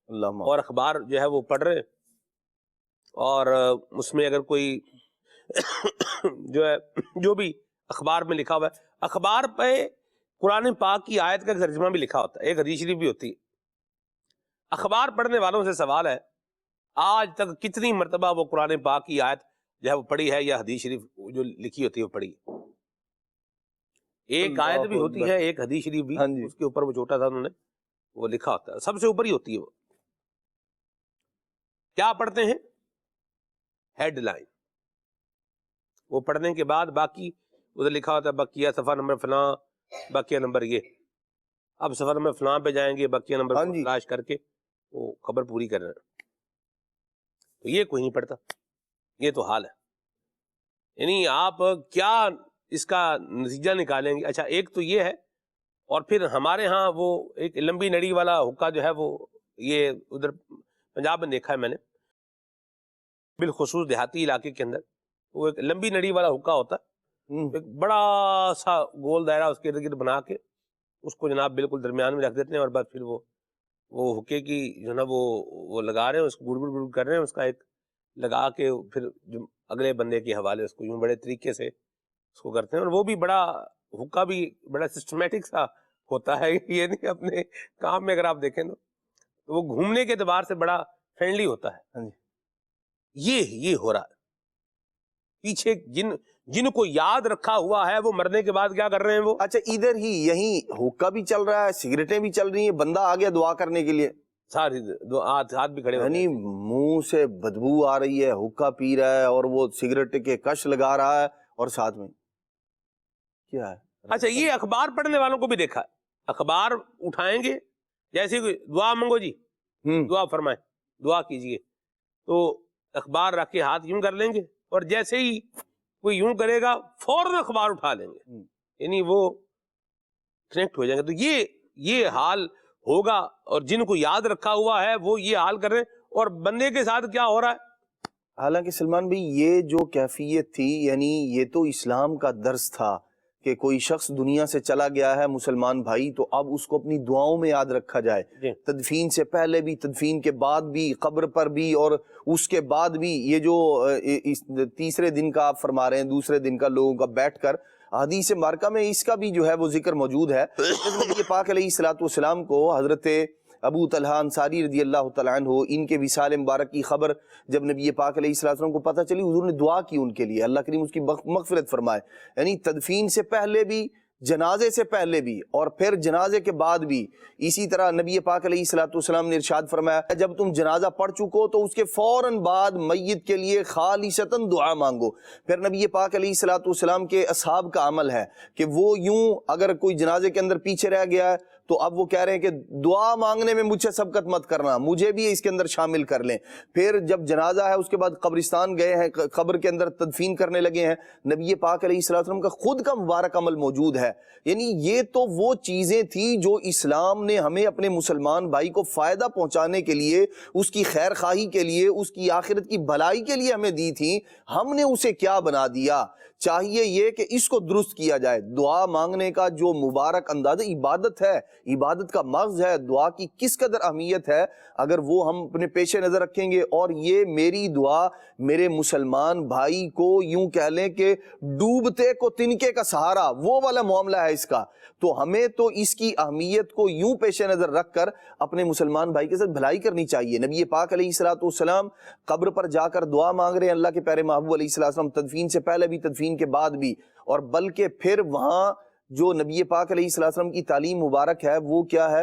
اللہ معاف۔ اور اخبار جو ہے وہ پڑھ رہے ہیں، اور اس میں اگر کوئی جو ہے جو بھی اخبار میں لکھا ہوا ہے، اخبار پہ قرآن پاک کی آیت کا ترجمہ بھی لکھا ہوتا ہے، ایک حدیث شریف بھی ہوتی ہے۔ اخبار پڑھنے والوں سے سوال ہے آج تک کتنی مرتبہ وہ قرآن پاک کی آیت جو ہے وہ پڑھی ہے، یا حدیث شریف جو لکھی ہوتی ہے وہ پڑھی ہے؟ ایک آیت بھی ہوتی ہے، ایک حدیث شریف بھی، اس کے اوپر وہ چھوٹا تھا انہوں نے وہ لکھا ہوتا ہے، سب سے اوپر ہی ہوتی ہے۔ وہ کیا پڑھتے ہیں؟ ہیڈ لائن، وہ پڑھنے کے بعد باقی ادھر لکھا ہوتا ہے بقیہ صفحہ نمبر فلاں، بقیہ نمبر یہ، اب صفحہ نمبر فلاں پہ جائیں گے، بقیہ نمبر تلاش کر کے وہ خبر پوری کر رہے ہیں۔ تو یہ کوئی نہیں پڑھتا، یہ تو حال ہے۔ یعنی آپ کیا اس کا نتیجہ نکالیں گے؟ اچھا ایک تو یہ ہے، اور پھر ہمارے ہاں وہ ایک لمبی نڑی والا حکا جو ہے وہ یہ ادھر پنجاب میں دیکھا ہے میں نے، بالخصوص دیہاتی علاقے کے اندر، وہ ایک لمبی نڑی والا حکا ہوتا ہے، ایک بڑا سا گول دائرہ اس کے ارد گرد بنا کے اس کو جناب بالکل درمیان میں رکھ دیتے ہیں، اور بعد پھر وہ حکے کی جو نا وہ لگا رہے ہیں، اس کو گڑ گڑ کر رہے ہیں، اس کا ایک لگا کے پھر جو اگلے بندے کے حوالے اس کو یوں بڑے طریقے سے اس کو کرتے ہیں، اور وہ بھی بڑا حکا بھی بڑا سسٹمیٹک سا ہوتا ہے، یہ نہیں اپنے کام میں اگر آپ دیکھیں تو وہ گھومنے کے اعتبار سے بڑا فرینڈلی ہوتا ہے۔ یہ ہو رہا ہے پیچھے، جن کو یاد رکھا ہوا ہے وہ مرنے کے بعد کیا کر رہے ہیں وہ؟ اچھا ادھر ہی یہیں حکا بھی چل رہا ہے، سگریٹیں بھی چل رہی ہیں، بندہ آ گیا دعا کرنے کے لیے، ساتھ ہاتھ بھی کھڑے ہوتے ہیں، یعنی منہ سے بدبو آ رہی ہے، حکا پی رہا ہے اور وہ سگریٹ کے کش لگا رہا ہے، اور ساتھ میں کیا ہے؟ اچھا یہ اخبار پڑھنے والوں کو بھی دیکھا ہے، اخبار اٹھائیں گے، جیسے دعا مانگو جی، دعا فرمائیں، دعا کیجئے، تو اخبار رکھ کے ہاتھ یوں کر لیں گے، اور جیسے ہی کوئی یوں کرے گا فوراً اخبار اٹھا لیں گے، یعنی وہ کنیکٹ ہو جائیں گے۔ تو یہ حال ہوگا، اور جن کو یاد رکھا ہوا ہے وہ یہ حال کر رہے ہیں، اور بندے کے ساتھ کیا ہو رہا ہے؟ حالانکہ سلمان بھائی یہ جو کیفیت تھی، یعنی یہ تو اسلام کا درس تھا کہ کوئی شخص دنیا سے چلا گیا ہے مسلمان بھائی، تو اب اس کو اپنی دعاؤں میں یاد رکھا جائے، تدفین سے پہلے بھی، تدفین کے بعد بھی، قبر پر بھی، اور اس کے بعد بھی۔ یہ جو تیسرے دن کا آپ فرما رہے ہیں، دوسرے دن کا لوگوں کا بیٹھ کر، حدیث مبارکہ میں اس کا بھی جو ہے وہ ذکر موجود ہے۔ نبی پاک علیہ الصلوۃ والسلام کو حضرت ابو طلحہ انصاری رضی اللہ تعالیٰ عنہ، ان کے وصال مبارک کی خبر جب نبی پاک علیہ السلام کو پتہ چلی، حضور نے دعا کی ان کے لیے، اللہ کریم اس کی مغفرت فرمائے۔ یعنی تدفین سے پہلے بھی، جنازے سے پہلے بھی، اور پھر جنازے کے بعد بھی اسی طرح نبی پاک علیہ السلام نے ارشاد فرمایا، جب تم جنازہ پڑھ چکو تو اس کے فوراً بعد میت کے لیے خالصتاً دعا مانگو۔ پھر نبی پاک علیہ السلام کے اصحاب کا عمل ہے کہ وہ یوں، اگر کوئی جنازے کے اندر پیچھے رہ گیا ہے تو اب وہ کہہ رہے ہیں کہ دعا مانگنے میں مجھ سے سبقت مت کرنا، مجھے بھی اس کے اندر شامل کر لیں۔ پھر جب جنازہ ہے اس کے بعد قبرستان گئے ہیں، قبر کے اندر تدفین کرنے لگے ہیں، نبی پاک علیہ السلام کا خود کا مبارک عمل موجود ہے۔ یعنی یہ تو وہ چیزیں تھیں جو اسلام نے ہمیں اپنے مسلمان بھائی کو فائدہ پہنچانے کے لیے، اس کی خیر خواہی کے لیے، اس کی آخرت کی بھلائی کے لیے ہمیں دی تھیں، ہم نے اسے کیا بنا دیا؟ چاہیے یہ کہ اس کو درست کیا جائے. دعا مانگنے کا جو مبارک انداز عبادت ہے، عبادت کا مغز ہے، دعا کی کس قدر اہمیت ہے اگر وہ ہم اپنے پیش نظر رکھیں گے. اور یہ میری دعا میرے مسلمان بھائی کو یوں کہہ لیں کہ ڈوبتے کو تنکے کا سہارا، وہ والا معاملہ ہے اس کا. تو ہمیں تو اس کی اہمیت کو یوں پیش نظر رکھ کر اپنے مسلمان بھائی کے ساتھ بھلائی کرنی چاہیے. نبی پاک علیہ الصلوۃ والسلام قبر پر جا کر دعا مانگ رہے ہیں، اللہ کے پیارے محبوب علیہ الصلوۃ والسلام تدفین سے پہلے بھی، تدفین کے بعد بھی. اور بلکہ پھر وہاں جو نبی پاک علیہ الصلوۃ والسلام کی تعلیم مبارک ہے وہ کیا ہے،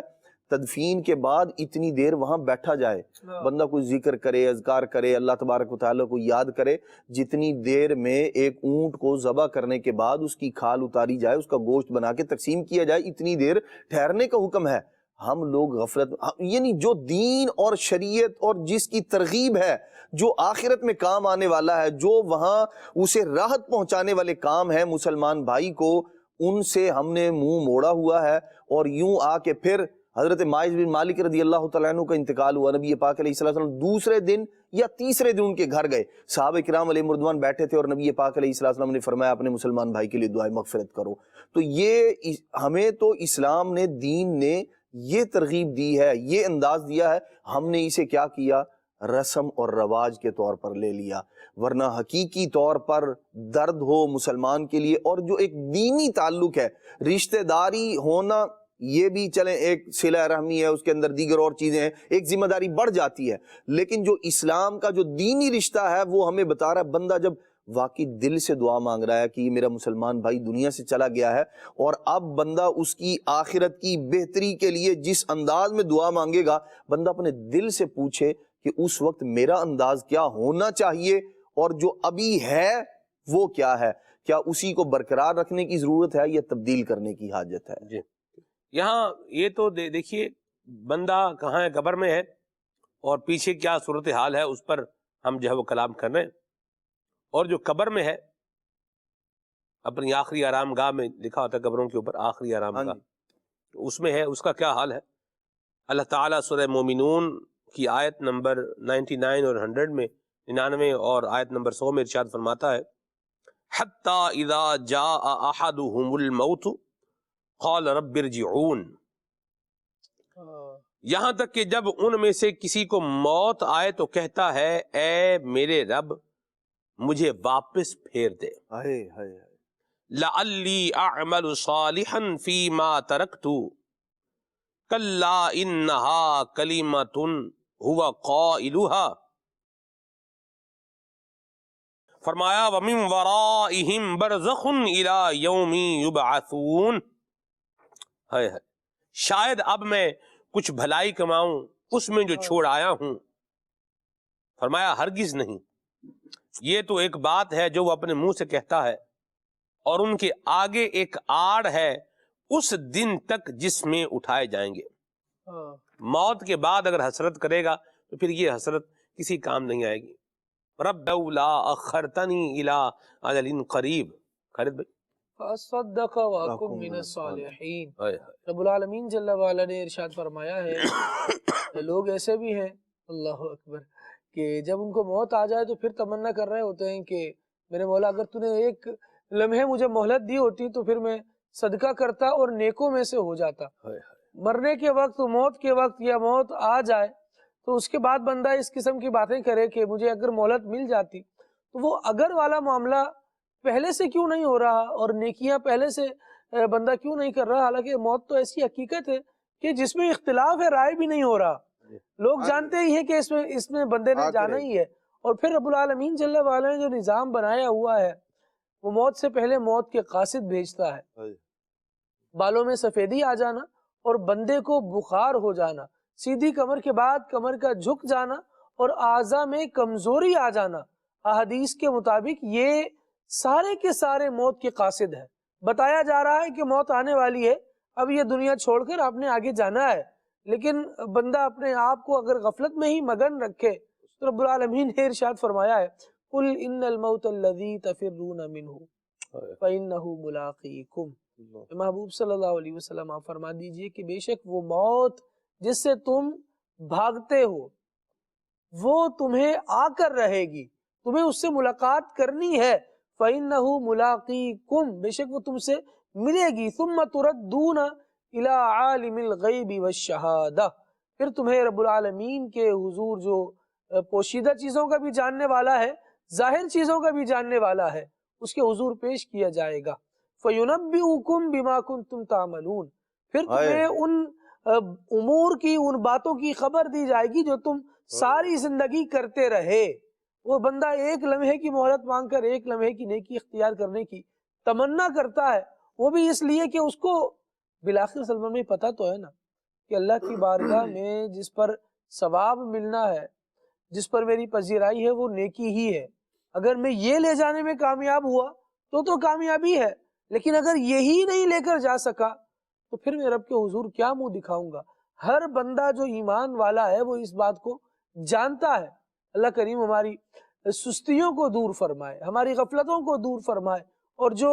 تدفین کے بعد اتنی دیر وہاں بیٹھا جائے، بندہ کوئی ذکر کرے، اذکار کرے، اللہ تبارک و تعالیٰ کو یاد کرے. جتنی دیر میں ایک اونٹ کو ذبح کرنے کے بعد اس کی کھال اتاری جائے، اس کا گوشت بنا کے تقسیم کیا جائے، اتنی دیر ٹھہرنے کا حکم ہے. ہم لوگ غفلت، یعنی جو دین اور شریعت اور جس کی ترغیب ہے، جو آخرت میں کام آنے والا ہے، جو وہاں اسے راحت پہنچانے والے کام ہیں مسلمان بھائی کو، ان سے ہم نے منہ موڑا ہوا ہے. اور یوں آ کے پھر حضرت ماعز بن مالک رضی اللہ تعالیٰ عنہ کا انتقال ہوا. نبی پاک علیہ الصلوۃ والسلام دوسرے دن یا تیسرے دن ان کے گھر گئے، صحابہ کرام علیہ مردوان بیٹھے تھے اور نبی پاک علیہ الصلوۃ والسلام نے فرمایا اپنے مسلمان بھائی کے لیے دعائے مغفرت کرو. تو یہ ہمیں تو اسلام نے، دین نے یہ ترغیب دی ہے، یہ انداز دیا ہے، ہم نے اسے کیا کیا، رسم اور رواج کے طور پر لے لیا. ورنہ حقیقی طور پر درد ہو مسلمان کے لیے، اور جو ایک دینی تعلق ہے، رشتہ داری ہونا، یہ بھی چلیں ایک صلہ رحمی ہے، اس کے اندر دیگر اور چیزیں ہیں، ایک ذمہ داری بڑھ جاتی ہے. لیکن جو اسلام کا جو دینی رشتہ ہے وہ ہمیں بتا رہا ہے، بندہ جب واقعی دل سے دعا مانگ رہا ہے کہ یہ میرا مسلمان بھائی دنیا سے چلا گیا ہے، اور اب بندہ اس کی آخرت کی بہتری کے لیے جس انداز میں دعا مانگے گا، بندہ اپنے دل سے پوچھے کہ اس وقت میرا انداز کیا ہونا چاہیے اور جو ابھی ہے وہ کیا ہے، کیا اسی کو برقرار رکھنے کی ضرورت ہے یا تبدیل کرنے کی حاجت ہے. جی یہاں یہ تو دیکھیے بندہ کہاں ہے، قبر میں ہے، اور پیچھے کیا صورتحال ہے اس پر ہم جو ہے وہ کلام کر رہے ہیں. اور جو قبر میں ہے، اپنی آخری آرام گاہ میں لکھا ہوتا ہے قبروں کے اوپر آخری آرام گاہ، اس میں ہے، اس کا کیا حال ہے. اللہ تعالیٰ سورہ مومنون کی آیت نمبر 99 اور 100 میں، 99 اور آیت نمبر 100 میں ارشاد فرماتا ہے حتی اذا جاء احدهم الموت قال رب ارجعون، یہاں تک کہ جب ان میں سے کسی کو موت آئے تو کہتا ہے اے میرے رب مجھے واپس پھیر دے. لعلی اعمل صالحا فیما ترکت کلا انہا کلمۃ ہوا قائلها، فرمایا ومن ورائہم برزخ الی یوم یبعثون. شاید اب میں کچھ بھلائی کماؤں اس میں جو چھوڑ آیا ہوں. فرمایا ہرگز نہیں، یہ تو ایک بات ہے جو وہ اپنے منہ سے کہتا ہے، اور ان کے آگے ایک آڑ ہے اس دن تک جس میں اٹھائے جائیں گے. موت کے بعد اگر حسرت کرے گا تو پھر یہ حسرت کسی کام نہیں آئے گی. رب لا اخرتنی الی اجل قریب. خالد بھائی فَأَصَّدَّقَ وَأَكُن مِّنَ الصَّالِحِينَ. رب العالمین جل وعلا نے ارشاد فرمایا ہے لوگ ایسے بھی ہیں، اللہ اکبر، کہ جب ان کو موت آ جائے تو پھر تمنا کر رہے ہوتے ہیں کہ میرے مولا اگر تو نے ایک لمحے مجھے مہلت دی ہوتی تو پھر میں صدقہ کرتا اور نیکوں میں سے ہو جاتا. مرنے کے وقت، موت کے وقت یا موت آ جائے تو اس کے بعد بندہ اس قسم کی باتیں کرے کہ مجھے اگر مہلت مل جاتی، تو وہ اگر والا معاملہ پہلے سے کیوں نہیں ہو رہا اور نیکیاں پہلے سے بندہ کیوں نہیں کر رہا. حالانکہ موت تو ایسی حقیقت ہے کہ جس میں اختلاف ہے، رائے بھی نہیں ہو رہا، لوگ جانتے ہی ہیں کہ اس میں بندے نے جانا ہی ہے. اور پھر رب العالمین جل وعلا نے جو نظام بنایا ہوا ہے، وہ موت سے پہلے موت کے قاصد بھیجتا ہے. بالوں میں سفیدی آ جانا اور بندے کو بخار ہو جانا، سیدھی کمر کے بعد کمر کا جھک جانا اور اعضاء میں کمزوری آ جانا، احادیث کے مطابق یہ سارے کے سارے موت کے قاصد ہے. بتایا جا رہا ہے کہ موت آنے والی ہے، اب یہ دنیا چھوڑ کر آپ نے آگے جانا ہے، لیکن بندہ اپنے آپ کو اگر غفلت میں ہی مگن رکھے تو رب العالمین نے ارشاد فرمایا ہے قُلْ إِنَّ الْمَوْتَ الَّذِي تَفِرُّونَ مِنْهُ فَإِنَّهُ مُلَاقِيكُمْ. محبوب صلی اللہ علیہ وسلم آپ فرما دیجئے کہ بے شک وہ موت جس سے تم بھاگتے ہو وہ تمہیں آ کر رہے گی، تمہیں اس سے ملاقات کرنی ہے. فَإِنَّهُ مُلَاقِيكُمْ، بے شک وہ تم سے ملے گی، ثُمَّ تُرَدُّونَ إِلَىٰ عَالِمِ الْغَيْبِ وَالشَّهَادَةِ، پھر تمہیں رب العالمین کے حضور جو پوشیدہ چیزوں کا بھی جاننے والا ہے، ظاہر چیزوں کا بھی جاننے والا ہے، اس کے حضور پیش کیا جائے گا۔ فَيُنَبِّئُكُم بِمَا كُنتُمْ تَعْمَلُونَ، پھر تمہیں ان امور کی، ان باتوں کی خبر دی جائے گی جو تم ساری زندگی کرتے رہے۔ وہ بندہ ایک لمحے کی مہلت مانگ کر ایک لمحے کی نیکی اختیار کرنے کی تمنا کرتا ہے، وہ بھی اس لیے کہ اس کو بالآخر سلمان میں پتہ تو ہے نا کہ اللہ کی بارگاہ میں جس پر ثواب ملنا ہے، جس پر میری پذیرائی ہے، وہ نیکی ہی ہے۔ اگر میں یہ لے جانے میں کامیاب ہوا تو کامیابی ہے، لیکن اگر یہی نہیں لے کر جا سکا تو پھر میں رب کے حضور کیا منہ دکھاؤں گا۔ ہر بندہ جو ایمان والا ہے وہ اس بات کو جانتا ہے۔ اللہ کریم ہماری سستیوں کو دور فرمائے، ہماری غفلتوں کو دور فرمائے، اور جو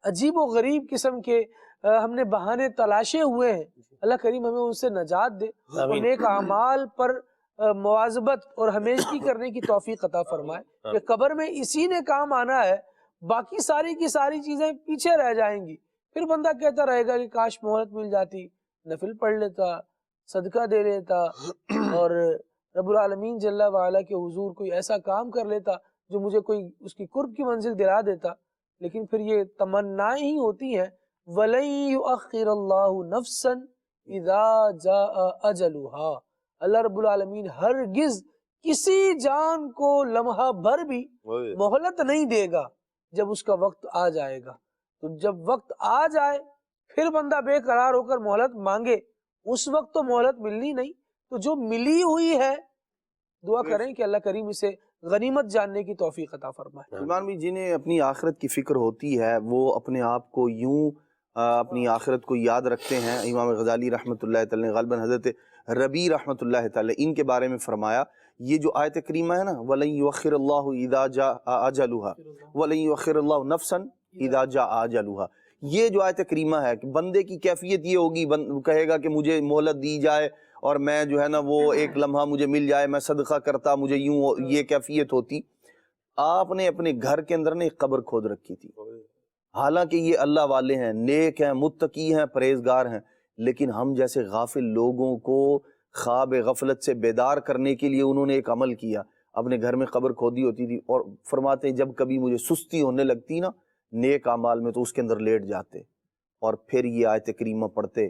عجیب و غریب قسم کے ہم نے بہانے تلاشے ہوئے ہیں، اللہ کریم ہمیں ان سے نجات دے اور نیک اعمال پر مواظبت اور ہمیشگی کرنے کی توفیق عطا فرمائے کہ قبر میں اسی نے کام آنا ہے، باقی ساری کی ساری چیزیں پیچھے رہ جائیں گی۔ پھر بندہ کہتا رہے گا کہ کاش مہلت مل جاتی، نفل پڑھ لیتا، صدقہ دے لیتا، اور رب العالمین جل وعلا کے حضور کوئی ایسا کام کر لیتا جو مجھے کوئی اس کی قرب کی منزل دلا دیتا۔ لیکن پھر یہ تمنائیں ہی ہوتی ہیں۔ وَلَن يُؤَخِّرَ اللَّهُ نَفْسًا إِذَا جَاءَ أَجَلُهَا، اللہ رب العالمین ہرگز کسی جان کو لمحہ بھر بھی مہلت نہیں دے گا جب اس کا وقت آ جائے گا۔ تو جب وقت آ جائے پھر بندہ بے قرار ہو کر مہلت مانگے، اس وقت تو مہلت ملنی نہیں، تو جو ملی ہوئی ہے دعا کریں کہ اللہ کریم اسے غنیمت جاننے کی توفیق عطا فرمائے۔ سلمان بھی جنہیں اپنی آخرت کی فکر ہوتی ہے وہ اپنے آپ کو یوں اپنی آخرت کو یاد رکھتے ہیں۔ امام غزالی رحمۃ اللہ تعالی نے غالباً حضرت ربیع رحمۃ اللہ تعالی ان کے بارے میں فرمایا، یہ جو آیت کریمہ ہے نا، وَلَن يُؤَخِّرَ اللَّهُ إِذَا جَاءَ أَجَلُهَا وَلَن يُؤَخِّرَ اللَّهُ نَفْسًا إِذَا جَاءَ أَجَلُهَا، یہ جو آیت کریمہ ہے کہ بندے کی کیفیت یہ ہوگی، کہے گا کہ مجھے مہلت دی جائے اور میں جو ہے نا وہ ایک لمحہ مجھے مل جائے، میں صدقہ کرتا، مجھے یوں یہ کیفیت ہوتی۔ آپ نے اپنے گھر کے اندر نے ایک قبر کھود رکھی تھی، حالانکہ یہ اللہ والے ہیں، نیک ہیں، متقی ہیں، پرہیزگار ہیں، لیکن ہم جیسے غافل لوگوں کو خواب غفلت سے بیدار کرنے کے لیے انہوں نے ایک عمل کیا، اپنے گھر میں قبر کھودی ہوتی تھی، اور فرماتے ہیں جب کبھی مجھے سستی ہونے لگتی نا نیک اعمال میں تو اس کے اندر لیٹ جاتے، اور پھر یہ آیت کریمہ پڑھتے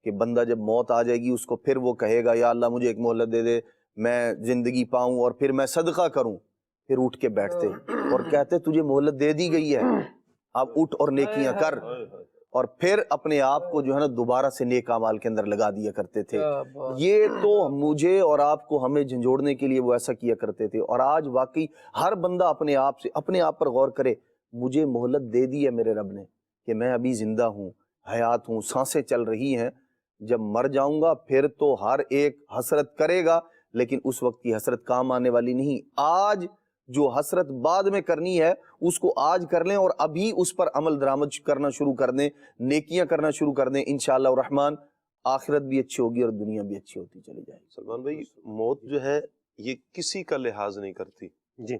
کہ بندہ جب موت آ جائے گی اس کو پھر وہ کہے گا یا اللہ مجھے ایک مہلت دے دے، میں زندگی پاؤں اور پھر میں صدقہ کروں، پھر اٹھ کے بیٹھتے اور کہتے تجھے مہلت دے دی گئی ہے، اب اٹھ اور نیکیاں کر، اور پھر اپنے آپ کو جو ہے نا دوبارہ سے نیک اعمال کے اندر لگا دیا کرتے تھے۔ یہ تو مجھے اور آپ کو ہمیں جھنجھوڑنے کے لیے وہ ایسا کیا کرتے تھے، اور آج واقعی ہر بندہ اپنے آپ پر غور کرے، مجھے مہلت دے دی ہے میرے رب نے کہ میں ابھی زندہ ہوں، حیات ہوں، سانسیں چل رہی ہیں، جب مر جاؤں گا پھر تو ہر ایک حسرت کرے گا، لیکن اس وقت کی حسرت کام آنے والی نہیں۔ آج جو حسرت بعد میں کرنی ہے اس کو آج کر لیں، اور ابھی اس پر عمل درآمد کرنا شروع کر دیں، نیکیاں کرنا شروع کر دیں، انشاءاللہ الرحمن آخرت بھی اچھی ہوگی اور دنیا بھی اچھی ہوتی چلی جائے گی۔ سلمان بھائی، موت جو ہے یہ کسی کا لحاظ نہیں کرتی، جی،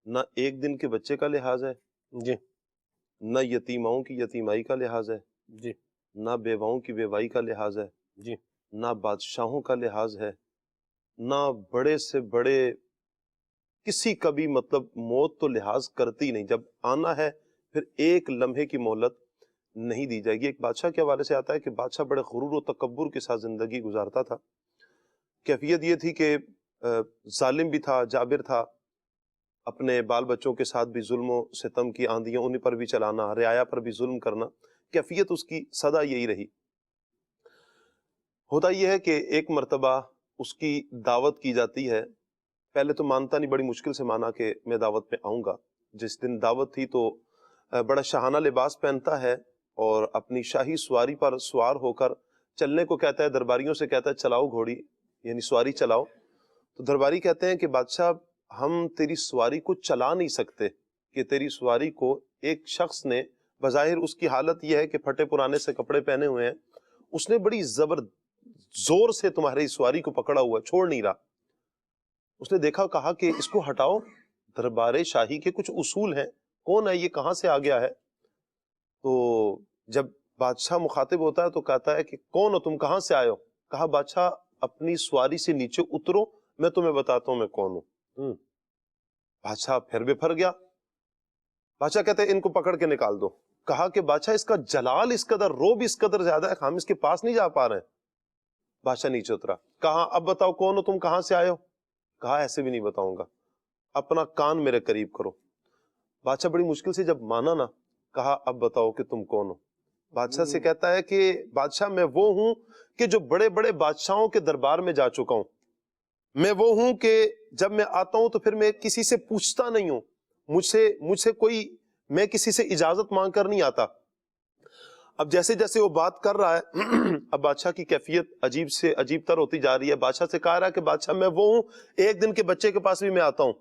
نہ ایک دن کے بچے کا لحاظ ہے، جی، نہ یتیماؤں کی یتیمائی کا لحاظ ہے، جی، نہ بیواؤں کی بیوائی کا لحاظ ہے، جی، نہ بادشاہوں کا لحاظ ہے، نہ بڑے سے بڑے کسی کا بھی، مطلب موت تو لحاظ کرتی نہیں، جب آنا ہے پھر ایک لمحے کی مہلت نہیں دی جائے گی۔ ایک بادشاہ کے حوالے سے آتا ہے کہ بادشاہ بڑے غرور و تکبر کے ساتھ زندگی گزارتا تھا۔ کیفیت یہ تھی کہ ظالم بھی تھا، جابر تھا، اپنے بال بچوں کے ساتھ بھی ظلم و ستم کی آندیاں انہیں پر بھی چلانا، رعایا پر بھی ظلم کرنا، کیفیت اس کی سدا یہی رہی۔ ہوتا یہ ہے کہ ایک مرتبہ اس کی دعوت کی جاتی ہے، پہلے تو مانتا نہیں، بڑی مشکل سے مانا کہ میں دعوت پہ آؤں گا۔ جس دن دعوت تھی تو بڑا شاہانہ لباس پہنتا ہے اور اپنی شاہی سواری پر سوار ہو کر چلنے کو کہتا ہے، درباریوں سے کہتا ہے چلاؤ گھوڑی، یعنی سواری چلاؤ۔ تو درباری کہتے ہیں کہ بادشاہ ہم تیری سواری کو چلا نہیں سکتے، کہ تیری سواری کو ایک شخص نے، بظاہر اس کی حالت یہ ہے کہ پھٹے پرانے سے کپڑے پہنے ہوئے ہیں، اس نے بڑی زور سے تمہاری سواری کو پکڑا ہوا ہے، چھوڑ نہیں رہا۔ اس نے دیکھا، کہا کہ اس کو ہٹاؤ، دربار شاہی کے کچھ اصول ہیں، کون ہے یہ، کہاں سے آ گیا ہے؟ تو جب بادشاہ مخاطب ہوتا ہے تو کہتا ہے کہ کون ہو تم، کہاں سے آئے ہو؟ کہا بادشاہ اپنی سواری سے نیچے اترو، میں تمہیں بتاتا ہوں میں کون ہوں۔ بادشاہ پھر بھی پھر گیا۔ بادشاہ کہتے ہیں ان کو پکڑ کے نکال دو۔ کہا کہ بادشاہ اس کا جلال اس قدر، روب اس قدر زیادہ ہے، ہم اس کے پاس نہیں جا پا رہے ہیں۔ بادشاہ نیچے اترا، کہا اب بتاؤ کون ہو تم، کہاں سے آئے ہو؟ کہا ایسے بھی نہیں بتاؤں گا، اپنا کان میرے قریب کرو۔ بادشاہ بڑی مشکل سے جب مانا نا، کہا اب بتاؤ کہ تم کون ہو؟ بادشاہ سے کہتا ہے کہ بادشاہ میں وہ ہوں کہ جو بڑے بڑے بادشاہوں کے دربار میں جا چکا ہوں، میں وہ ہوں کہ جب میں آتا ہوں تو پھر میں کسی سے پوچھتا نہیں ہوں، مجھ سے کوئی، میں کسی سے اجازت مانگ کر نہیں آتا۔ اب جیسے جیسے وہ بات کر رہا ہے اب بادشاہ کی کیفیت عجیب سے عجیب تر ہوتی جا رہی ہے۔ بادشاہ سے کہہ رہا ہے کہ بادشاہ میں وہ ہوں، ایک دن کے بچے کے پاس بھی میں آتا ہوں،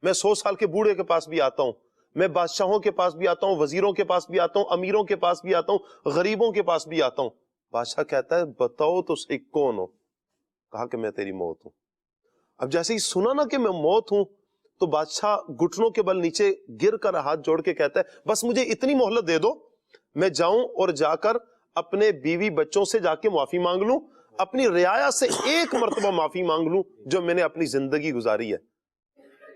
میں 100 سال کے بوڑھے کے پاس بھی آتا ہوں، میں بادشاہوں کے پاس بھی آتا ہوں، وزیروں کے پاس بھی آتا ہوں، امیروں کے پاس بھی آتا ہوں، غریبوں کے پاس بھی آتا ہوں۔ بادشاہ کہتا ہے بتاؤ تو صحیح کون ہو؟ کہا کہ میں تیری موت ہوں۔ اب جیسے ہی سنا نا کہ میں موت ہوں تو بادشاہ گھٹنوں کے بل نیچے گر کر ہاتھ جوڑ کے کہتا ہے بس مجھے اتنی مہلت دے دو، میں جاؤں اور جا کر اپنے بیوی بچوں سے جا کے معافی مانگ لوں، اپنی رعایا سے ایک مرتبہ معافی مانگ لوں جو میں نے اپنی زندگی گزاری ہے۔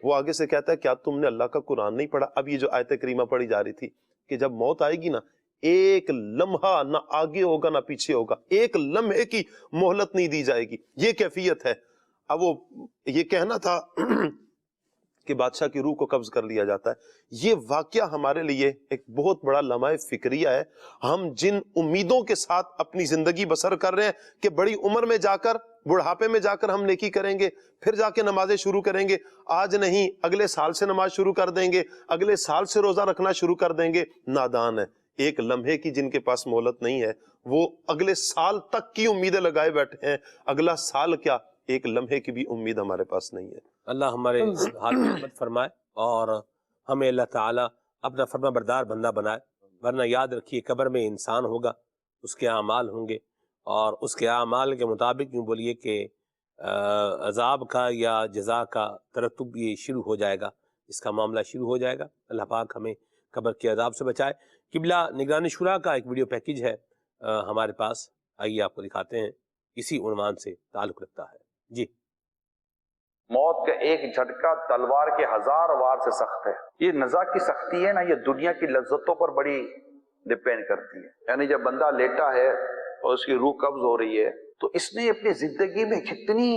وہ آگے سے کہتا ہے کیا تم نے اللہ کا قرآن نہیں پڑھا؟ اب یہ جو آیت کریمہ پڑھی جا رہی تھی کہ جب موت آئے گی نا، ایک لمحہ نہ آگے ہوگا نہ پیچھے ہوگا، ایک لمحے کی مہلت نہیں دی جائے گی، یہ کیفیت ہے۔ اب وہ یہ کہنا تھا کہ بادشاہ کی روح کو قبض کر لیا جاتا ہے، یہ واقعہ ہمارے لیے ایک بہت بڑا لمحہ فکریہ ہے۔ ہم جن امیدوں کے ساتھ اپنی زندگی بسر کر رہے ہیں کہ بڑی عمر میں جا کر، بڑھاپے میں جا کر ہم نیکی کریں گے، پھر جا کے نمازیں شروع کریں گے، آج نہیں اگلے سال سے نماز شروع کر دیں گے، اگلے سال سے روزہ رکھنا شروع کر دیں گے، نادان ہے۔ ایک لمحے کی جن کے پاس مہلت نہیں ہے، وہ اگلے سال تک کی امیدیں لگائے بیٹھے ہیں، اگلا سال کیا، ایک لمحے کی بھی امید ہمارے پاس نہیں ہے۔ اللہ ہمارے حال میں رحمت فرمائے اور ہمیں اللہ تعالیٰ اپنا فرما بردار بندہ بنائے، ورنہ یاد رکھیے قبر میں انسان ہوگا، اس کے اعمال ہوں گے، اور اس کے اعمال کے مطابق یوں بولیے کہ عذاب کا یا جزا کا ترتب یہ شروع ہو جائے گا، اس کا معاملہ شروع ہو جائے گا۔ اللہ پاک ہمیں قبر کے عذاب سے بچائے۔ قبلہ نگران شورا کا ایک ویڈیو پیکیج ہے ہمارے پاس، آئیے آپ کو دکھاتے ہیں، اسی عنوان سے تعلق رکھتا ہے۔ جی، موت کا ایک جھٹکا تلوار کے 1000 وار سے سخت ہے۔ یہ نزا کی سختی ہے نا، یہ دنیا کی لذتوں پر بڑی ڈپینڈ کرتی ہے۔ یعنی جب بندہ لیٹا ہے اور اس کی روح قبض ہو رہی ہے تو اس نے اپنی زندگی میں کتنی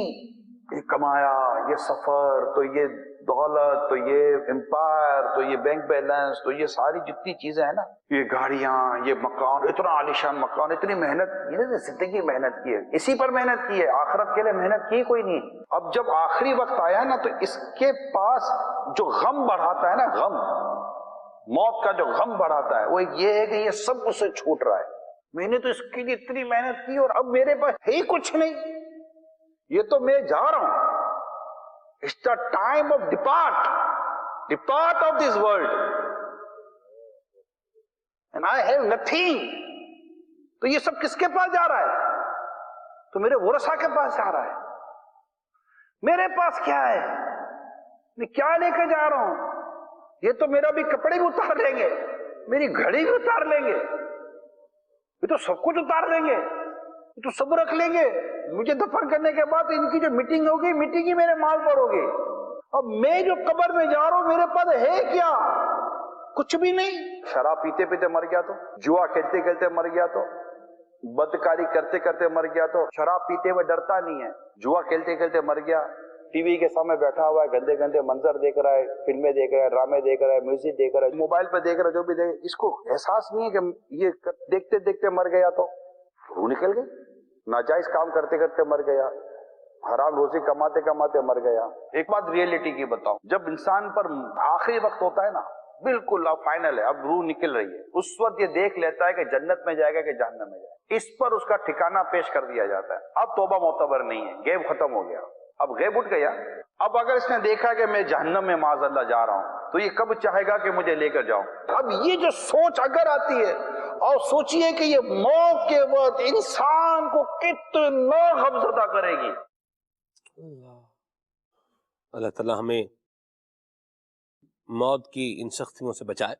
کمایا، یہ سفر، تو یہ دولت، تو یہ امپائر، تو یہ بینک بیلنس، تو یہ ساری جتنی چیزیں ہیں نا، یہ گاڑیاں، یہ مکان، اتنا عالیشان مکان، اتنی محنت کی نا، زندگی محنت کی ہے، اسی پر محنت کی ہے، آخرت کے لیے محنت کی کوئی نہیں۔ اب جب آخری وقت آیا نا تو اس کے پاس جو غم بڑھاتا ہے نا، غم، موت کا جو غم بڑھاتا ہے وہ یہ ہے کہ یہ سب اسے چھوٹ رہا ہے، میں نے تو اس کے لیے اتنی محنت کی اور اب میرے پاس ہے ہی کچھ نہیں، یہ تو میں جا رہا ہوں۔ It's the time of depart of this world, and I have nothing. تو یہ سب کس کے پاس جا رہا ہے؟ تو میرے ورثہ کے پاس جا رہا ہے۔ میرے پاس کیا ہے؟ میں کیا لے کے جا رہا ہوں؟ یہ تو میرا بھی کپڑے بھی اتار لیں گے، میری گھڑی بھی اتار لیں گے، یہ تو سب کچھ اتار لیں گے، یہ تو سب رکھ لیں گے۔ مجھے دفن کرنے کے بعد ان کی جو میٹنگ ہوگی، میٹنگ ہی میرے مال پر ہوگی۔ اب میں جو قبر میں جا رہا ہوں میرے پاس ہے کیا؟ کچھ بھی نہیں۔ شراب پیتے پیتے مر گیا تو، جوا کھیلتے کھیلتے مر گیا تو، بدکاری کرتے کرتے مر گیا تو، شراب پیتے ہوئے ڈرتا نہیں ہے، جوا کھیلتے کھیلتے مر گیا، ٹی وی کے سامنے بیٹھا ہوا ہے، گندے گندے منظر دیکھ رہا ہے، فلمیں دیکھ رہا ہے، ڈرامے دیکھ رہا ہے، میوزک دیکھ رہا ہے، موبائل پہ دیکھ رہا ہے، جو بھی دیکھ، اس کو احساس نہیں ہے کہ یہ دیکھتے دیکھتے مر گیا تو روح نکل گئی، ناجائز کام کرتے کرتے مر گیا، حرام روزی کماتے کماتے مر گیا۔ ایک بات ریئلٹی کی بتاؤں، جب انسان پر آخری وقت ہوتا ہے نا، بالکل اب فائنل ہے، اب روح نکل رہی ہے، اس وقت یہ دیکھ لیتا ہے کہ جنت میں جائے گا کہ جہنم میں جائے گا، اس پر اس کا ٹھکانہ پیش کر دیا جاتا ہے۔ اب توبہ معتبر نہیں ہے، غیب ختم ہو گیا، اب غیب اٹھ گیا۔ اب اگر اس نے دیکھا کہ میں جہنم میں معاذ اللہ جا رہا ہوں تو یہ کب چاہے گا کہ مجھے لے کر جاؤں؟ اب یہ جو سوچ اگر آتی ہے، اور سوچئے کہ یہ موت کے وقت انسان کو کتنا غمزدہ کرے گی۔ اللہ تعالیٰ ہمیں موت کی ان سختیوں سے بچائے۔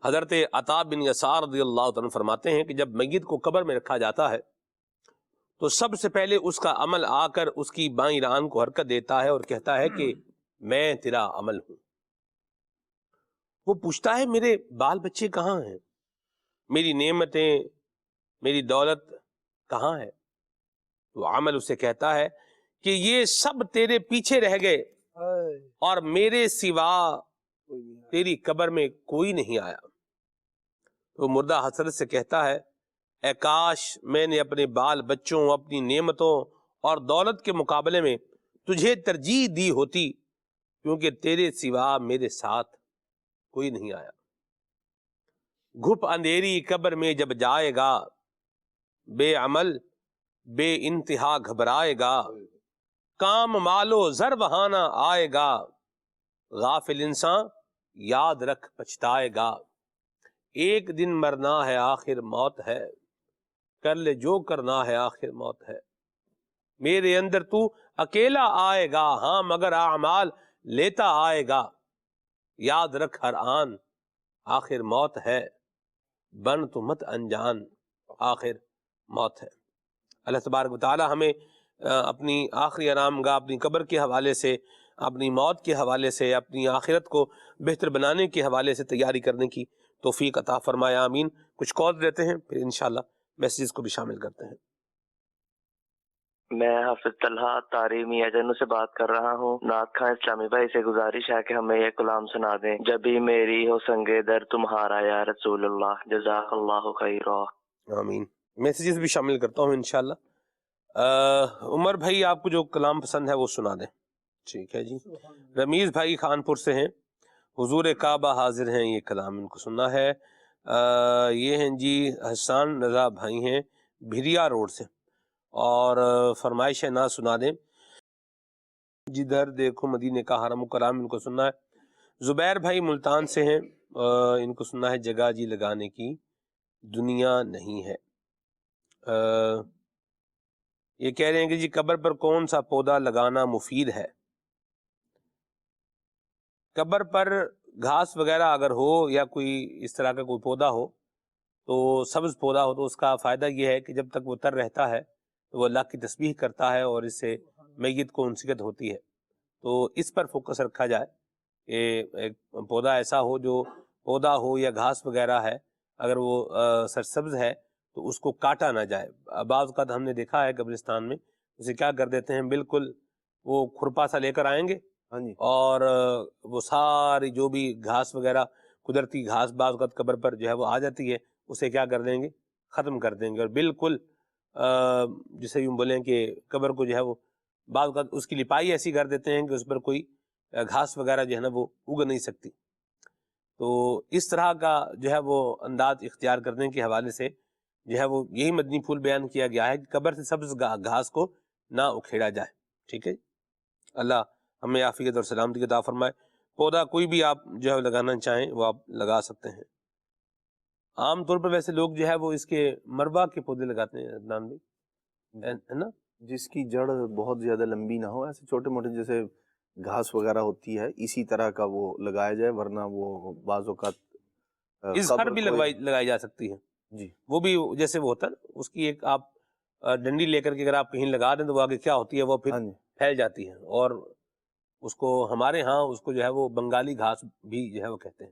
حضرت عطا بن یسار رضی اللہ عنہ فرماتے ہیں کہ جب میت کو قبر میں رکھا جاتا ہے تو سب سے پہلے اس کا عمل آ کر اس کی بائیں ران کو حرکت دیتا ہے اور کہتا ہے کہ میں تیرا عمل ہوں۔ وہ پوچھتا ہے میرے بال بچے کہاں ہیں، میری نعمتیں، میری دولت کہاں ہے؟ تو عمل اسے کہتا ہے کہ یہ سب تیرے پیچھے رہ گئے اور میرے سوا تیری قبر میں کوئی نہیں آیا۔ تو مردہ حسرت سے کہتا ہے اے کاش میں نے اپنے بال بچوں، اپنی نعمتوں اور دولت کے مقابلے میں تجھے ترجیح دی ہوتی، کیونکہ تیرے سوا میرے ساتھ کوئی نہیں آیا۔ گھپ اندھیری قبر میں جب جائے گا، بے عمل بے انتہا گھبرائے گا، کام مالو زر بہانا آئے گا، غافل انسان یاد رکھ پچھتائے گا، ایک دن مرنا ہے آخر موت ہے، کر لے جو کرنا ہے آخر موت ہے، میرے اندر تو اکیلا آئے گا، ہاں مگر اعمال لیتا آئے گا، یاد رکھ ہر آن آخر موت ہے، بن تو مت انجان آخر موت ہے۔ اللہ تبارک و تعالی ہمیں اپنی آخری آرام گاہ، اپنی قبر کے حوالے سے، اپنی موت کے حوالے سے، اپنی آخرت کو بہتر بنانے کے حوالے سے تیاری کرنے کی توفیق عطا فرمائے، آمین۔ کچھ کال دیتے ہیں پھر انشاءاللہ میسیجز کو بھی شامل کرتے ہیں۔ میں حافظ طلحہ تاریمی ایجنو سے بات کر رہا ہوں۔ نعت خواں اسلامی بھائی سے گزارش ہے کہ ہمیں یہ کلام سنا دیں، جب بھی میری ہو سنگے در تمہارا یا رسول اللہ، جزاک اللہ خیرا۔ آمین۔ میسیجز بھی شامل کرتا ہوں انشاءاللہ۔ عمر بھائی آپ کو جو کلام پسند ہے وہ سنا دیں۔ ٹھیک ہے جی۔ رمیز بھائی خانپور سے ہیں، حضور کعبہ حاضر ہیں، یہ کلام ان کو سننا ہے۔ یہ ہیں جی حسان رضا بھائی ہیں بھریا روڈ سے، اور فرمائش ہے نہ سنا دیں جدھر دیکھو مدینے کا حرم و کرام، ان کو سننا ہے۔ زبیر بھائی ملتان سے ہیں، ان کو سننا ہے جگہ جی لگانے کی دنیا نہیں ہے۔ یہ کہہ رہے ہیں کہ جی قبر پر کون سا پودا لگانا مفید ہے؟ قبر پر گھاس وغیرہ اگر ہو یا کوئی اس طرح کا کوئی پودا ہو تو سبز پودا ہو، تو اس کا فائدہ یہ ہے کہ جب تک وہ تر رہتا ہے تو وہ اللہ کی تسبیح کرتا ہے اور اس سے میت کو انسیت ہوتی ہے۔ تو اس پر فوکس رکھا جائے کہ ایک پودا ایسا ہو جو پودا ہو یا گھاس وغیرہ ہے، اگر وہ سرسبز ہے تو اس کو کاٹا نہ جائے۔ بعض اوقات ہم نے دیکھا ہے قبرستان میں اسے کیا کر دیتے ہیں، بالکل وہ کھرپا سا لے کر آئیں گے اور وہ ساری جو بھی گھاس وغیرہ قدرتی گھاس بعض اوقات قبر پر جو ہے وہ آ جاتی ہے، اسے کیا کر دیں گے، ختم کر دیں گے، اور بالکل جسے یوں بولیں کہ قبر کو جو ہے وہ بعض اوقات اس کی لپائی ایسی کر دیتے ہیں کہ اس پر کوئی گھاس وغیرہ جو ہے نا وہ اگ نہیں سکتی۔ تو اس طرح کا جو ہے وہ انداز اختیار کرنے کے حوالے سے جو ہے وہ یہی مدنی پھول بیان کیا گیا ہے کہ قبر سے سبز گھاس کو نہ اکھیڑا جائے۔ ٹھیک ہے، اللہ ہمیں عافیت اور سلامتی عطا فرمائے۔ پودا کوئی بھی آپ جو ہے لگانا چاہیں وہ آپ لگا سکتے ہیں۔ عام طور پر ویسے لوگ جو ہے وہ اس کے مربع کے پودے لگاتے ہیں عدنان بھائی، ہے نا، جس کی جڑ بہت زیادہ لمبی نہ ہو، ایسے چھوٹے موٹے جیسے گھاس وغیرہ ہوتی ہے اسی طرح کا وہ لگایا جائے، ورنہ وہ بعض اوقات اظہر بھی لگائی جا سکتی ہے جی، وہ بھی جیسے وہ ہوتا ہے نا، اس کی ایک آپ ڈنڈی لے کر کے اگر آپ کہیں لگا دیں تو وہ آگے کیا ہوتی ہے، وہ پھر پھیل جاتی ہے، اور اس کو ہمارے ہاں اس کو جو ہے وہ بنگالی گھاس بھی جو ہے وہ کہتے ہیں،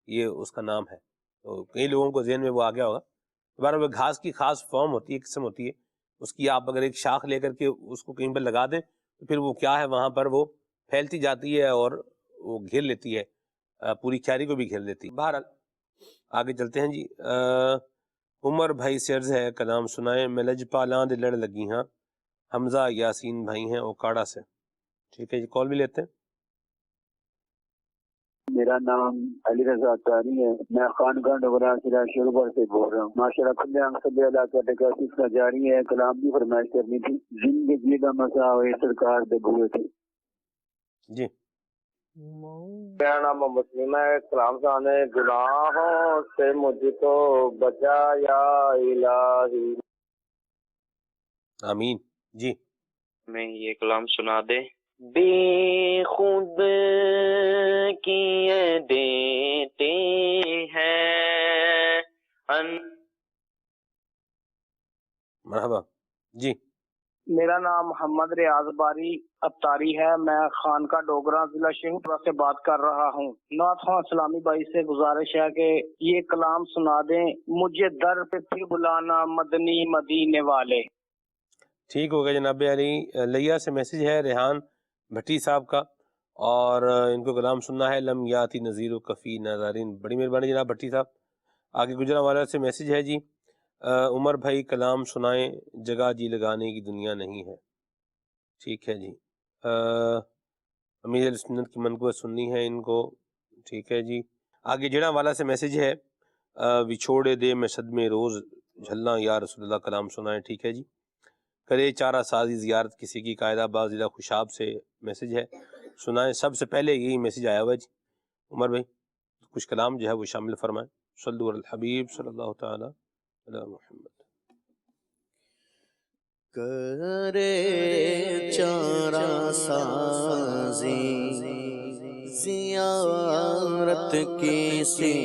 یہ اس کا نام ہے، تو کئی لوگوں کو ذہن میں وہ آ گیا ہوگا۔ دوبارہ وہ گھاس کی خاص فارم ہوتی ہے، قسم ہوتی ہے اس کی، آپ اگر ایک شاخ لے کر کے اس کو کہیں پر لگا دیں تو پھر وہ کیا ہے وہاں پر وہ پھیلتی جاتی ہے اور وہ گھیر لیتی ہے، پوری کیاری کو بھی گھیر لیتی ہے۔ بہرحال آگے چلتے ہیں جی۔ عمر بھائی سے عرض ہے کلام سنائیں، میں لجپالاں دے لڑ لگی ہاں، حمزہ یاسین بھائی ہیں اوکاڑا سے۔ ٹھیک ہے جی، کال بھی لیتے ہیں۔ میرا نام علی رضا تاری ہے، میں خانقاہ ڈوگرا قلعہ شروع سے بول رہا ہوں۔ ماشاءاللہ کھلے آنکھ سب علاقہ ٹکاسیس کا جاری ہے، کلام کی فرمائش کرنی تھی۔ زندگی کا مسا ہوئے سرکار دے بوئے تھے جی۔ میرا نام محمد سلیم ہے، کلام سانے گناہوں سے مجھ کو بچا یا الہی۔ آمین جی۔ میں یہ کلام سنا دے، بے خود کیے دیتے ہیں مرحبا جی. میرا نام محمد ریاض باری ابتاری ہے. میں خانقاہ ڈوگرا ضلع شیخوپورہ سے بات کر رہا ہوں. نعت خواں اسلامی بھائی سے گزارش ہے کہ یہ کلام سنا دیں، مجھے در پہ پھر بلانا مدنی مدینے والے. ٹھیک ہو گیا جناب علی. لیا سے میسج ہے ریحان بھٹی صاحب کا، اور ان کو کلام سننا ہے لم یاتی نذیر و کفی ناظرین. بڑی مہربانی جناب بھٹی صاحب. آگے گجرا والا سے میسج ہے جی، عمر بھائی کلام سنائیں، جگہ جی لگانے کی دنیا نہیں ہے. ٹھیک ہے جی. امیر علیہ سنت کی منقبت سننی ہے ان کو. ٹھیک ہے جی. آگے جڑا والا سے میسج ہے وچھوڑے دے میں صدمے روز جھلنا یا رسول اللہ کلام سنائیں. ٹھیک ہے جی. کرے چارہ سازی زیارت کسی کی قائد آباد ضلع خوشاب سے میسج ہے، سنائیں. سب سے پہلے یہی میسج آیا ہوا ہے جی. عمر بھائی کچھ کلام جو ہے وہ شامل فرمائیں. صلو علی الحبیب صلی اللہ تعالی علی محمد. کرے چارہ سازی زیارت کسی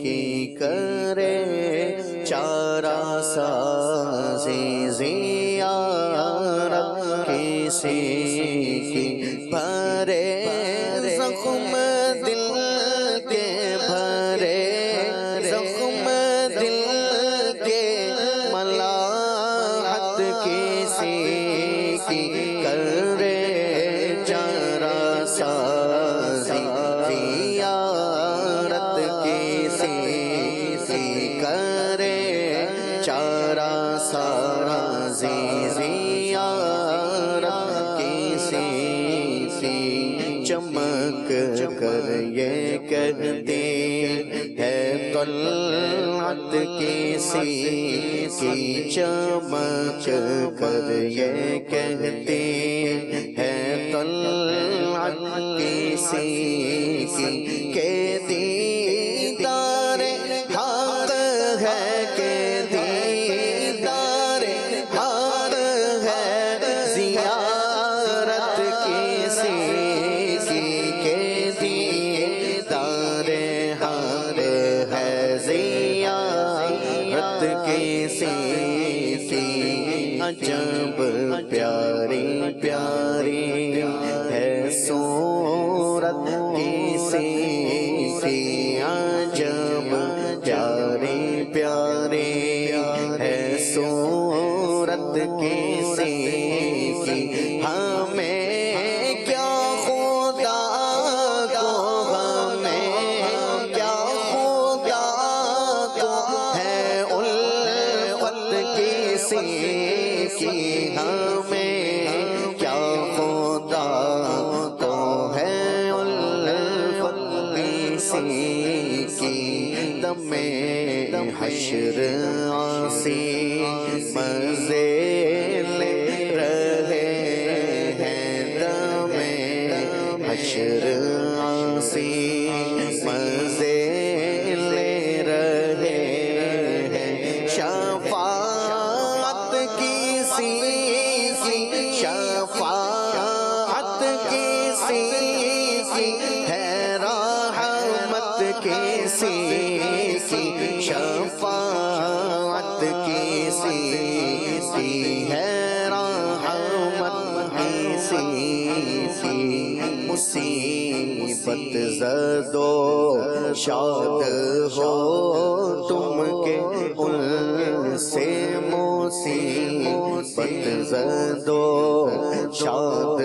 کی، کرے چارہ سازی زیارت کسی کی، بھرے زخم دل کے، بھرے زخم دل کے، ملاحت کسی کی، کرے چارہ سازی زیارت کسی کی، کرے چارہ سازی زیارت کسی کی، چمک کر یہ کہتے ہے طلعت کسی کی، چمک کر یہ کہتے ہے طلعت کسی کی، کہ دیدار حق ہے، کہ دیدار حق ہے، زیارت کسی کی، کہ دیدار حق ہے، زیارت کسی کی، عجب پیاری پیاری ہے صورت کسی کی، عجب پیاری پیاری ہے صورت کسی کی، ہمیں کیا خدا کو، ہمیں کیا خدا کو ہے الفت کسی کی، ہمیں کیا خدا کو ہے الفت کسی کی، دم حشر آسی مزے لے رہے ہیں، دم حشر آسی مزے لے رہے ہیں، شفاعت کسی کی، شفاعت کسی کی ہے، رحمت کسی کی، شفاعت کسی کی ہے، رحمت کسی کی، مصیبت زد و شاد ہو تم کے ان سے، مصیبت زد و شاد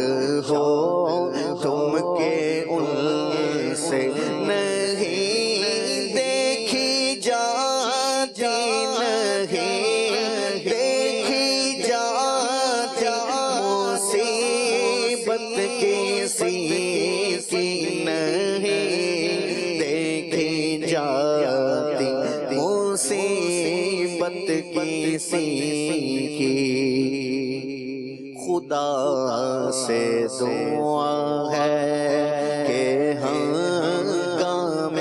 ہو تم کے ان سے، نہیں دیکھی جاتی، نہیں دیکھی جاتی، مصیبت کسی کی نہیں دیکھی جاتی، مصیبت کسی کی، خدا سے دعا ہے کہ ہنگام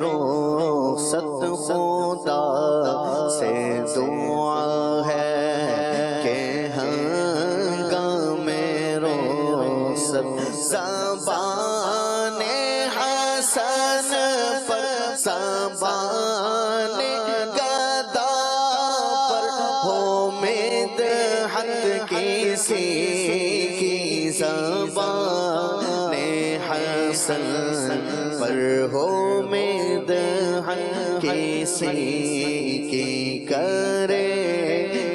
رخصت، خدا سے دعا ہے کہ ہنگام رخصت زبان حسن پر زبان گدا پر ہو مدحت کسی کی زبان حسن پر ہو مدحت کسی کی کرے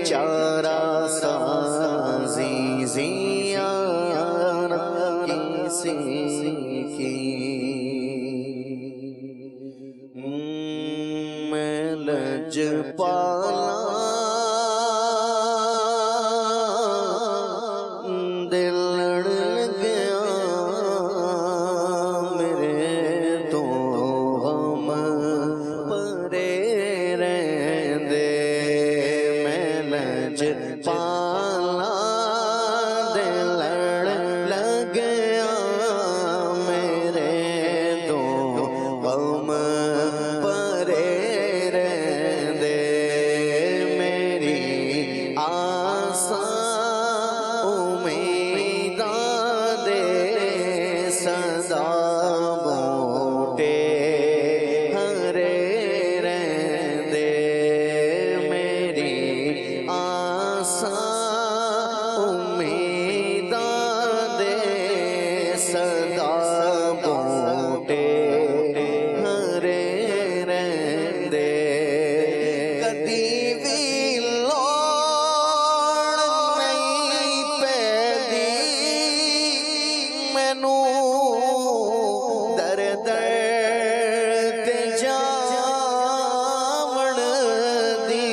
چارہ سازی زیارت کسی کی میں لج پالا دل لڑ گیا میرے تو غم پرے رہندے میں لج پالا دل لڑ گیا میرے تو غم پرے رہندے میری آساں امیداں دے صدا بوٹے ہرے رہندے میری آساں امیداں دے صدا بوٹے ہرے رہندے کدی بھی لوڑ نہیں پیندی مینوں در در تے جاون دی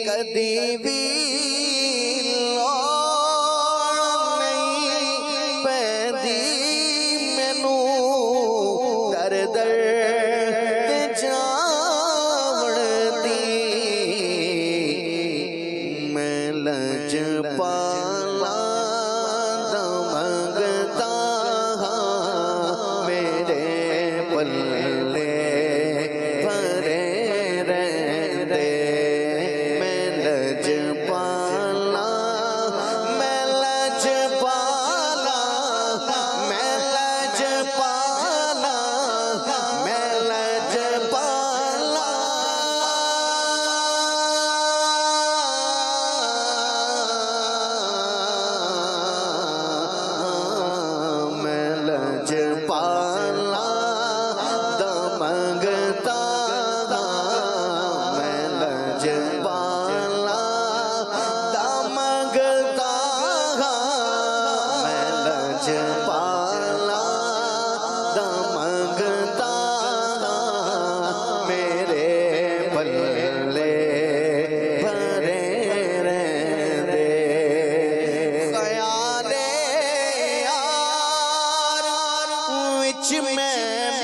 کدی بھی لوڑ نہیں پیندی مینوں در در تے جاون دی میں لج پالا منگتا میرے پلے بھرے رہندے میں لج پالا میں لج پالا میں لج پالا میں لج پالا میں لج پالا دمنگتا میں لج پالا دمنگتا میں لج پالا دمنگتا میرے پلے بھرے رہندے خیال یار وچ میں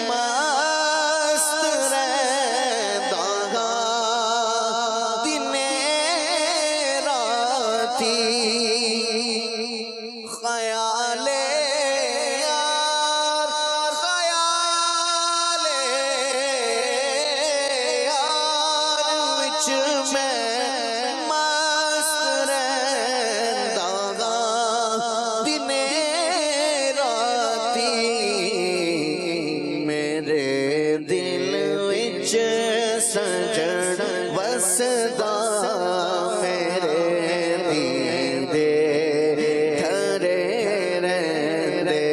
مست رہندا ہاں دنے راتی خیال یار خیال یار وچ میں مست رہندا ہاں دنے راتی میرے دل وچ سجن وسدا میرے دیدے تھرے رہندے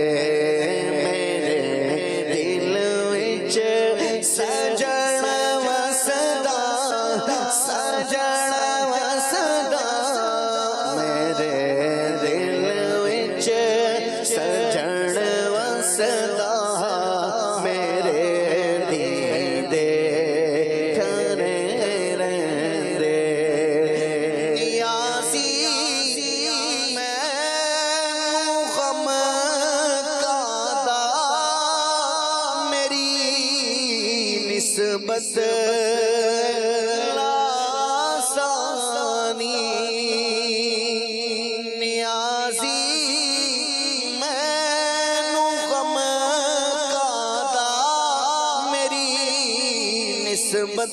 میرے دل وچ سجن وسدا سجن وسدا میرے دل وچ سجن وسدا میرے دیدے تھرے رہندے نیازی میں غم کادا میری نسبت لاسانی نیازی مینوں غم کادا میری نسبت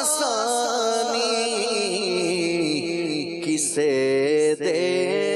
لاسانی کسے دے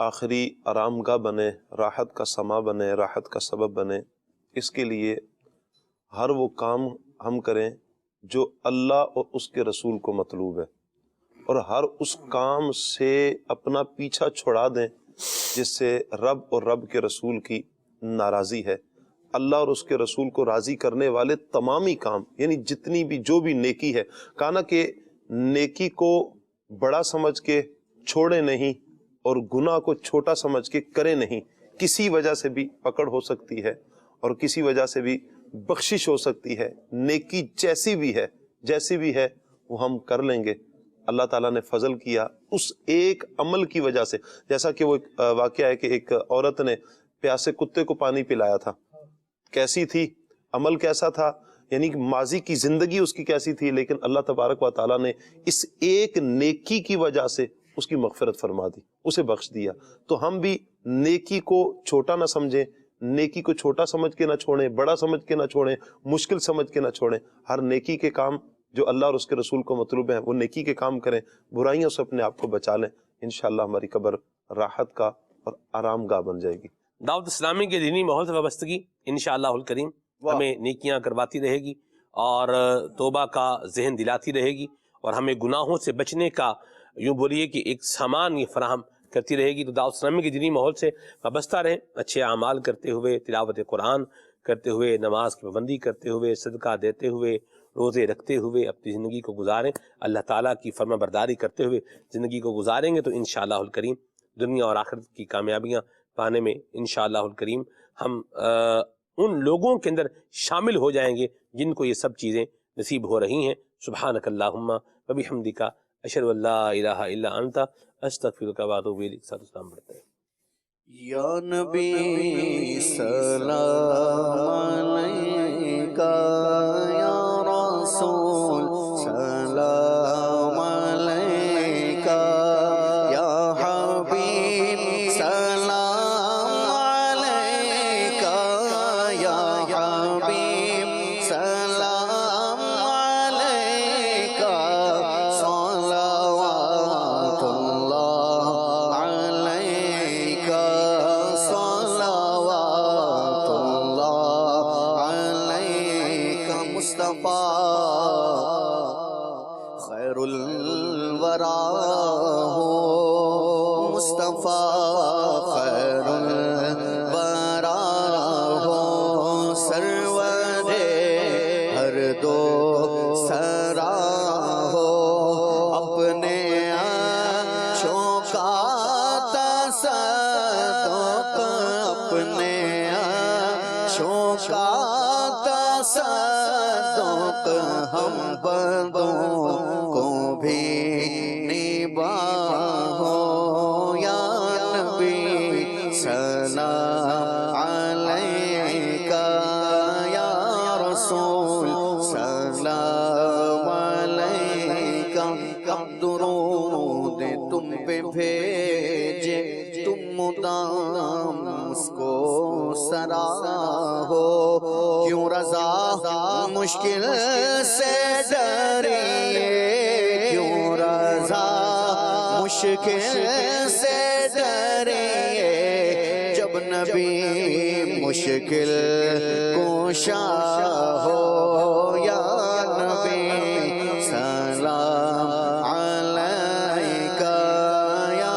آخری آرام گاہ بنے، راحت کا سما بنے، راحت کا سبب بنے، اس کے لیے ہر وہ کام ہم کریں جو اللہ اور اس کے رسول کو مطلوب ہے، اور ہر اس کام سے اپنا پیچھا چھڑا دیں جس سے رب اور رب کے رسول کی ناراضی ہے۔ اللہ اور اس کے رسول کو راضی کرنے والے تمامی کام، یعنی جتنی بھی جو بھی نیکی ہے، کہا کہ نیکی کو بڑا سمجھ کے چھوڑے نہیں اور گناہ کو چھوٹا سمجھ کے کرے نہیں۔ کسی وجہ سے بھی پکڑ ہو سکتی ہے اور کسی وجہ سے بھی بخشش ہو سکتی ہے۔ نیکی جیسی بھی ہے وہ ہم کر لیں گے۔ اللہ تعالیٰ نے فضل کیا اس ایک عمل کی وجہ سے، جیسا کہ وہ ایک واقعہ ہے کہ ایک عورت نے پیاسے کتے کو پانی پلایا تھا۔ کیسی تھی؟ عمل کیسا تھا؟ یعنی ماضی کی زندگی اس کی کیسی تھی، لیکن اللہ تبارک و تعالیٰ نے اس ایک نیکی کی وجہ سے اس کی مغفرت فرما دی، اسے بخش دیا۔ تو ہم بھی نیکی کو چھوٹا نہ سمجھیں، نیکی کو چھوٹا سمجھ کے نہ چھوڑیں، بڑا سمجھ کے نہ چھوڑیں، مشکل سمجھ کے نہ چھوڑیں۔ ہر نیکی کے کام جو اللہ اور اس کے رسول کو مطلوب ہیں وہ نیکی کے کام کریں، برائیوں سے اپنے آپ کو بچا لیں۔ انشاءاللہ ہماری قبر راحت کا اور آرام گاہ بن جائے گی۔ دعوت اسلامی کے دینی ماحول سے وابستگی انشاءاللہ الکریم ہمیں نیکیاں کرواتی رہے گی اور توبہ کا ذہن دلاتی رہے گی، اور ہمیں گناہوں سے بچنے کا یوں بولیے کہ ایک سامان یہ فراہم کرتی رہے گی۔ تو دعوت اسلامی کے دینی ماحول سے وابستہ رہیں، اچھے اعمال کرتے ہوئے، تلاوت قرآن کرتے ہوئے، نماز کی پابندی کرتے ہوئے، صدقہ دیتے ہوئے، روزے رکھتے ہوئے اپنی زندگی کو گزاریں۔ اللہ تعالیٰ کی فرما برداری کرتے ہوئے زندگی کو گزاریں گے تو انشاءاللہ الکریم دنیا اور آخرت کی کامیابیاں پانے میں انشاءاللہ الکریم ہم ان لوگوں کے اندر شامل ہو جائیں گے جن کو یہ سب چیزیں نصیب ہو رہی ہیں۔ سبحانک اللہم و بحمدک اشہد ان لا الہ الا انت استغفرک و اتوب الیک۔ ساتھ اسلام بڑھتے ہیں۔ یا نبی سلام علیکہ، یا رسول سلام علیکہ، یا حبیب سلام علیکہ، یا حبیب سلام علیکہ، صلوات اللہ علیکہ، صلوات اللہ علیکہ۔ مصطفیٰ خیر الورا ہو، مصطفیٰ خیر الورا ہو، سرور ہر دو سرا ہو، اپنے آنچوں کا تصدق، اپنے آنچوں کا تصدق ہم بندوں کو بھی نباہو۔ یا نبی سلام علیکہ، یا رسول سلام علیکہ۔ کب درود تم پہ بھیجے تم مدام اس کو سرا ہو، کیوں رضا مشکل سے ڈریے، کیوں رضا مشکل سے ڈریے، جب نبی مشکل کوشا ہو۔ یا نبی سلام علیکہ، یا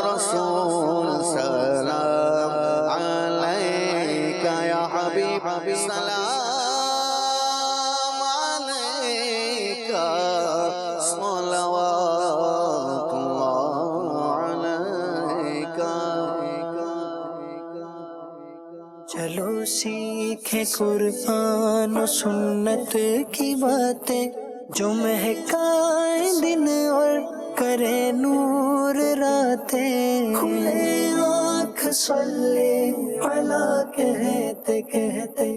رسول سلام علیکہ، یا حبیب سلام علیکہ، صلوات اللہ علیکہ۔ چلو سیکھیں قرآن و سنت کی باتیں، جو مہکائیں دن اور کرے نور راتیں، کھلے آنکھ صلی علی کہتے کہتے